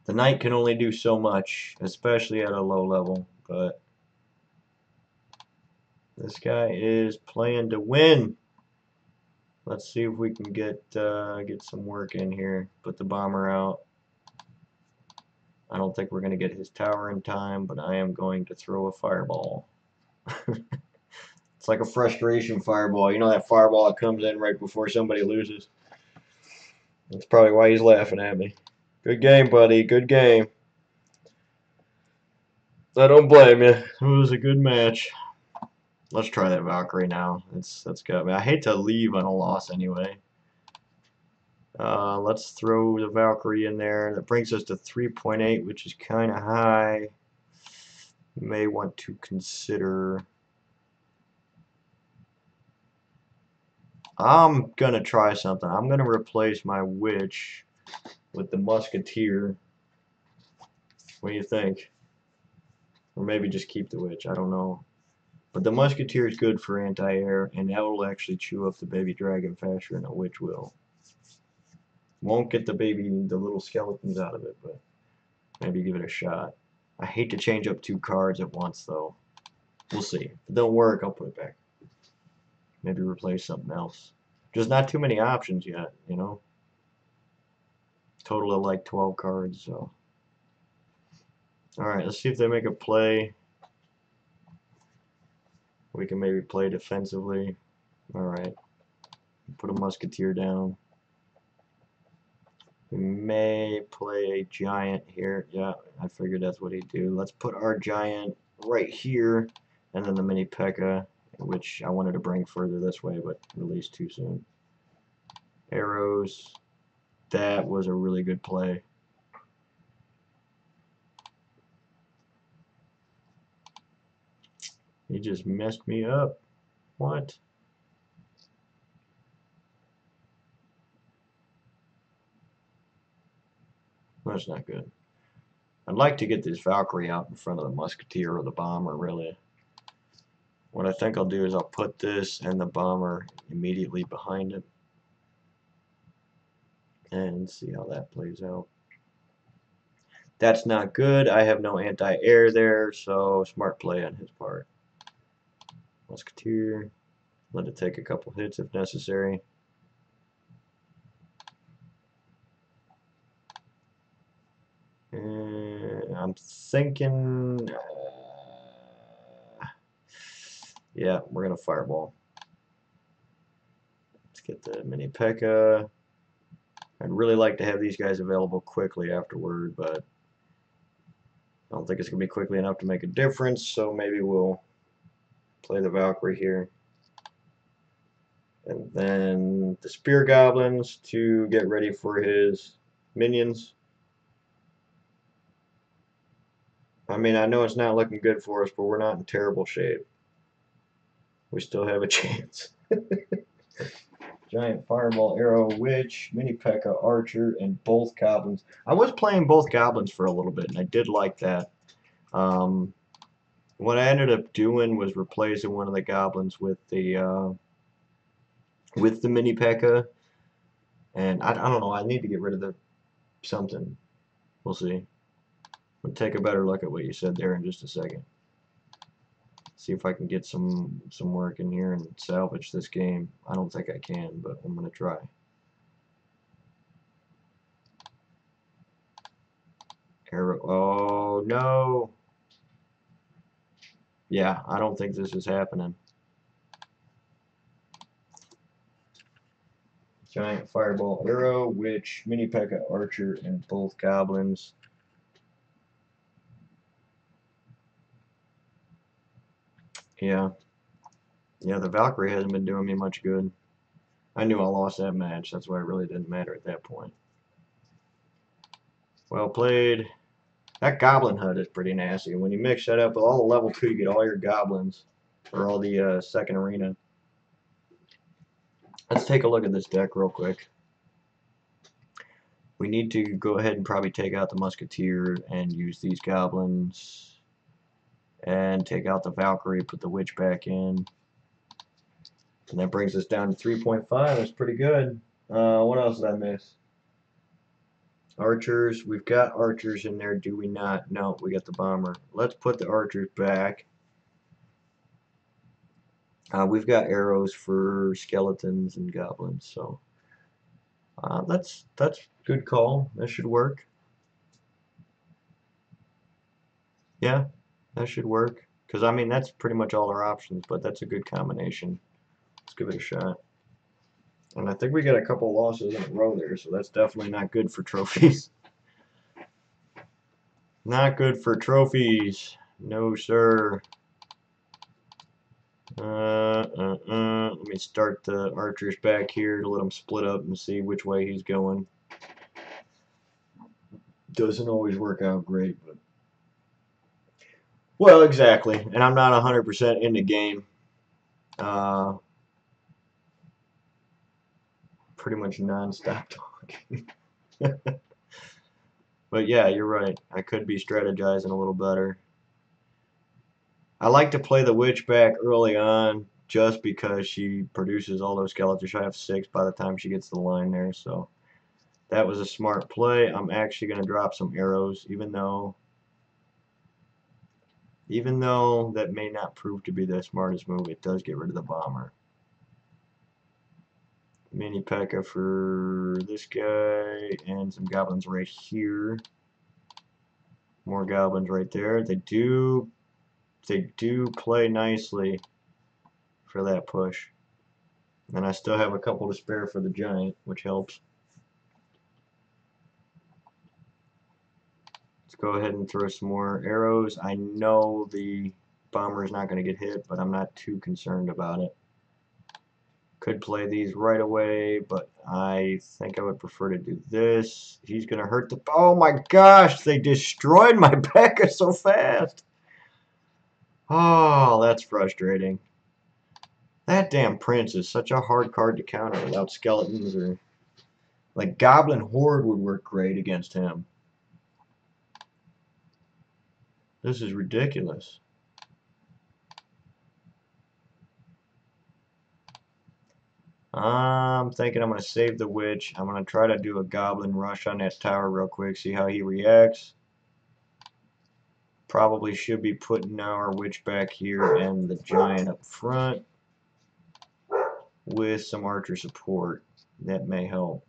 [SPEAKER 1] The knight can only do so much, especially at a low level, but this guy is playing to win. Let's see if we can get some work in here. Put the bomber out. I don't think we're going to get his tower in time, but I am going to throw a fireball. It's like a frustration fireball. You know that fireball that comes in right before somebody loses? That's probably why he's laughing at me. Good game, buddy. Good game. I don't blame you. It was a good match. Let's try that Valkyrie now. That's got me. I hate to leave on a loss anyway. Let's throw the Valkyrie in there. That brings us to 3.8, which is kind of high. You may want to consider. I'm gonna try something. I'm gonna replace my witch with the musketeer. What do you think? Or maybe just keep the witch. I don't know. But the musketeer is good for anti-air, and that will actually chew up the baby dragon faster than a witch will. Won't get the little skeletons out of it, but maybe give it a shot. I hate to change up 2 cards at once, though. We'll see. If it don't work, I'll put it back. Maybe replace something else. Just not too many options yet, you know? Total of like 12 cards, so. Alright, let's see if they make a play. We can maybe play defensively. Alright. Put a musketeer down. We may play a giant here. Yeah, I figured that's what he'd do. Let's put our giant right here, and then the mini P.E.K.K.A., which I wanted to bring further this way, but released too soon. Arrows. That was a really good play. He just messed me up. What? That's not good. I'd like to get this Valkyrie out in front of the musketeer or the bomber, really. What I think I'll do is I'll put this and the bomber immediately behind it and see how that plays out. That's not good. I have no anti-air there, so smart play on his part. Musketeer. Let it take a couple hits if necessary. And I'm thinking... yeah, we're going to fireball. Let's get the mini P.E.K.K.A. I'd really like to have these guys available quickly afterward, but I don't think it's going to be quickly enough to make a difference, so maybe we'll play the Valkyrie here. And then the Spear Goblins to get ready for his minions. I mean, I know it's not looking good for us, but we're not in terrible shape. We still have a chance. Giant Fireball, Arrow, Witch, Mini P.E.K.K.A, Archer, and both Goblins. I was playing both Goblins for a little bit, and I did like that. What I ended up doing was replacing one of the Goblins with the Mini P.E.K.K.A. And I don't know, I need to get rid of the something. We'll see. We'll take a better look at what you said there in just a second. See if I can get some work in here and salvage this game. I don't think I can, but I'm going to try. Arrow. Oh, no. Yeah, I don't think this is happening. Giant Fireball, Arrow, Witch, Mini P.E.K.K.A, Archer, and both Goblins. Yeah. Yeah, the Valkyrie hasn't been doing me much good. I knew I lost that match. That's why it really didn't matter at that point. Well played. That Goblin Hut is pretty nasty. When you mix that up with all the level 2, you get all your Goblins. Or all the second arena. Let's take a look at this deck real quick. We need to go ahead and probably take out the Musketeer and use these Goblins. And take out the Valkyrie, put the Witch back in. And that brings us down to 3.5. That's pretty good. What else did I miss? Archers. We've got archers in there, do we not? No, we got the bomber. Let's put the archers back. We've got arrows for skeletons and goblins, so that's good call. That should work. Yeah, that should work. Because, I mean, that's pretty much all our options, but that's a good combination. Let's give it a shot. And I think we got a couple losses in a row there, so that's definitely not good for trophies. Not good for trophies. No, sir. Let me start the archers back here to let them split up and see which way he's going. Doesn't always work out great, but well, exactly. And I'm not 100% in the game. Uh, pretty much non-stop talking. But yeah, you're right. I could be strategizing a little better. I like to play the witch back early on just because she produces all those skeletons. I have 6 by the time she gets to the line there, so that was a smart play. I'm actually going to drop some arrows, even though that may not prove to be the smartest move. It does get rid of the bomber. Mini P.E.K.K.A for this guy, and some goblins right here. More goblins right there. They do play nicely for that push. And I still have a couple to spare for the giant, which helps. Let's go ahead and throw some more arrows. I know the bomber is not going to get hit, but I'm not too concerned about it. Could play these right away, but I think I would prefer to do this. He's going to hurt the... Oh my gosh, they destroyed my P.E.K.K.A so fast. Oh, that's frustrating. That damn prince is such a hard card to counter without skeletons or... Like, Goblin Horde would work great against him. This is ridiculous. I'm thinking I'm going to save the witch. I'm going to try to do a goblin rush on that tower real quick, see how he reacts. Probably should be putting our witch back here and the giant up front with some archer support. That may help.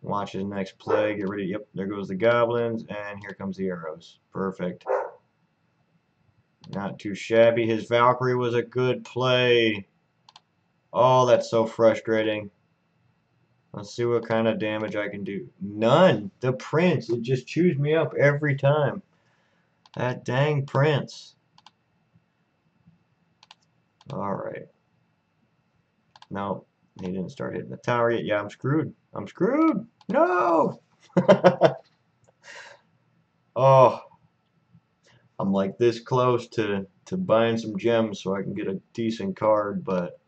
[SPEAKER 1] Watch his next play. Get ready. Yep, there goes the goblins, and here comes the arrows. Perfect. Not too shabby. His Valkyrie was a good play. Oh, that's so frustrating. Let's see what kind of damage I can do. None. The prince. It just chews me up every time. That dang prince. Alright. No, he didn't start hitting the tower yet. Yeah, I'm screwed. I'm screwed. No! Oh, I'm like this close to buying some gems so I can get a decent card, but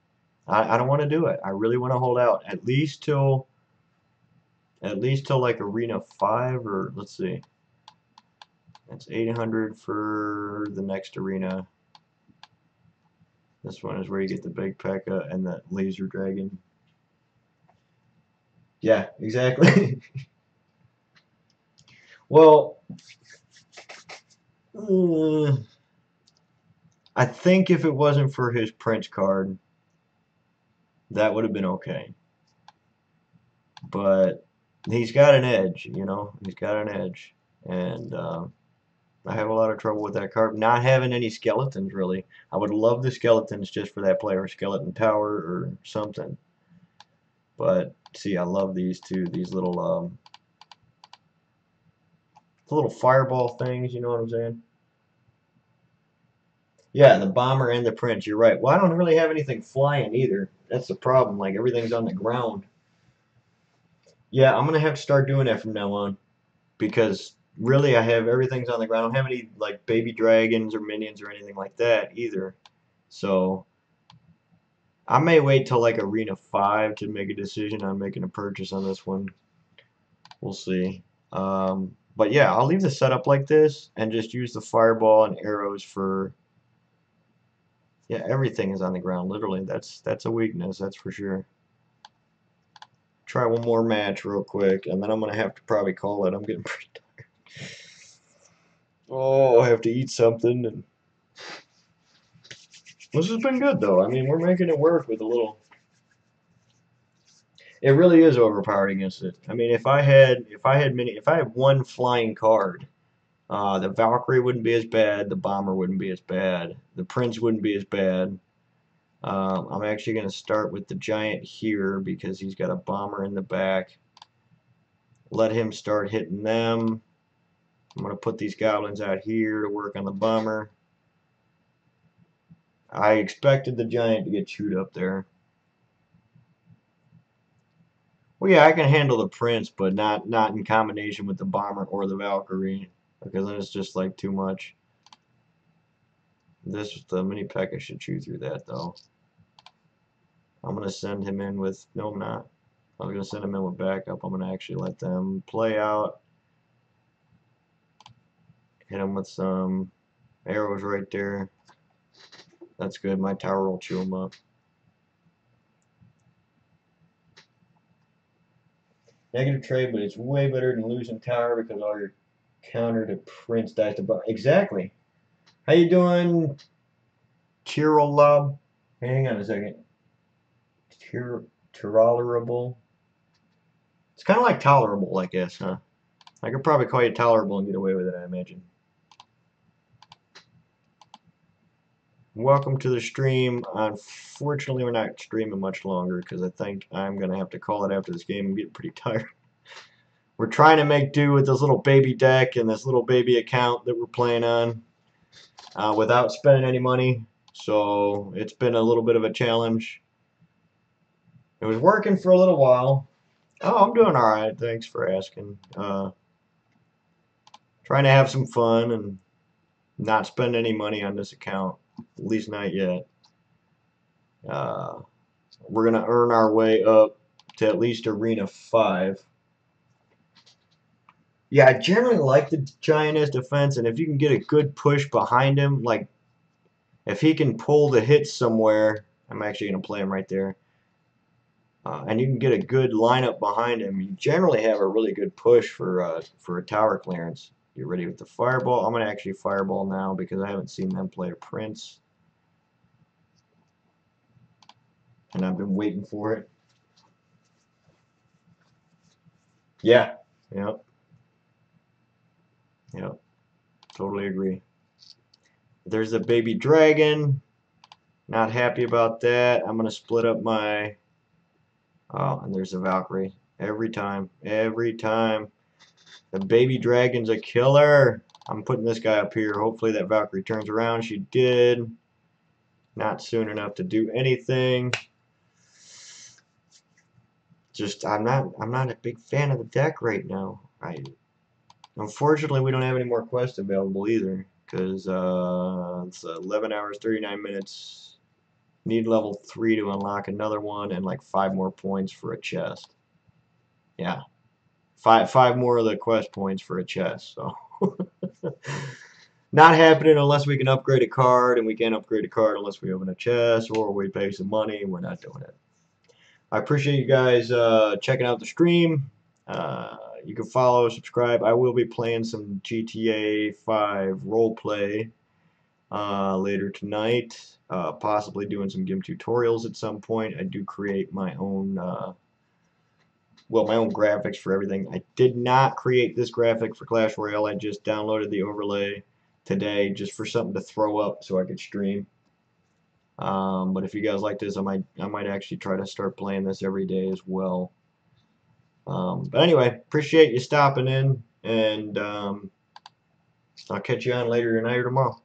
[SPEAKER 1] I don't want to do it. I really want to hold out at least till like Arena 5, or let's see. That's 800 for the next arena. This one is where you get the big P.E.K.K.A and the laser dragon. Yeah, exactly. Well, I think if it wasn't for his Prince card, that would have been okay. But he's got an edge, you know? He's got an edge. And I have a lot of trouble with that card. Not having any skeletons, really. I would love the skeletons just for that player. Skeleton Tower or something. But, see, I love these two. These little fireball things, you know what I'm saying? Yeah, the bomber and the prince, you're right. Well, I don't really have anything flying either. That's the problem. Like, everything's on the ground. Yeah, I'm going to have to start doing that from now on. Because, really, I have everything's on the ground. I don't have any, like, baby dragons or minions or anything like that either. So, I may wait till, like, Arena 5 to make a decision on making a purchase on this one. We'll see. But, yeah, I'll leave the setup like this and just use the fireball and arrows for... Yeah, everything is on the ground, literally. That's a weakness, that's for sure. Try one more match real quick, and then I'm going to have to probably call it. I'm getting pretty tired. Oh, I have to eat something. And this has been good, though. I mean, we're making it work with a little... It really is overpowered against it. I mean, if I had one flying card, The Valkyrie wouldn't be as bad. The Bomber wouldn't be as bad. The Prince wouldn't be as bad. I'm actually going to start with the Giant here because he's got a Bomber in the back. Let him start hitting them. I'm going to put these Goblins out here to work on the Bomber. I expected the Giant to get chewed up there. Well, yeah, I can handle the Prince, but not in combination with the Bomber or the Valkyrie, because then it's just like too much. The mini P.E.K.K.A should chew through that though. I'm gonna send him in with no, I'm not. I was gonna send him in with backup. I'm gonna actually let them play out. Hit him with some arrows right there. That's good. My tower will chew him up. Negative trade, but it's way better than losing tower because all your counter to Prince dies to bar. Exactly. How you doing, Tirolub? Hang on a second. Tolerable. It's kind of like tolerable, I guess, huh? I could probably call you tolerable and get away with it, I imagine. Welcome to the stream. Unfortunately, we're not streaming much longer because I think I'm going to have to call it after this game. I'm getting pretty tired. We're trying to make do with this little baby deck and this little baby account that we're playing on without spending any money. So it's been a little bit of a challenge. It was working for a little while. Oh, I'm doing all right. Thanks for asking. Trying to have some fun and not spend any money on this account. At least not yet. We're going to earn our way up to at least Arena 5. Yeah, I generally like the Giantess defense, and if you can get a good push behind him, like if he can pull the hits somewhere, I'm actually going to play him right there, and you can get a good lineup behind him, you generally have a really good push for a tower clearance. Get ready with the Fireball. I'm going to actually Fireball now because I haven't seen them play a Prince. And I've been waiting for it. Yeah. Yep. Yep. Totally agree. There's a baby dragon. Not happy about that. I'm going to split up my... Oh, and there's a Valkyrie. Every time. Every time. The baby dragon's a killer. I'm putting this guy up here. Hopefully that Valkyrie turns around. She did. Not soon enough to do anything. Just I'm not a big fan of the deck right now. Unfortunately we don't have any more quests available either because it's 11 hours 39 minutes. Need level 3 to unlock another one and like 5 more points for a chest. Yeah, five more of the quest points for a chest. So not happening unless we can upgrade a card, and we can't upgrade a card unless we open a chest or we pay some money. We're not doing it. I appreciate you guys checking out the stream. You can follow, subscribe. I will be playing some GTA 5 roleplay later tonight. Possibly doing some GIMP tutorials at some point. I do create my own, my own graphics for everything. I did not create this graphic for Clash Royale. I just downloaded the overlay today just for something to throw up so I could stream. But if you guys like this, I might actually try to start playing this every day as well. But anyway, appreciate you stopping in, and I'll catch you on later tonight or tomorrow.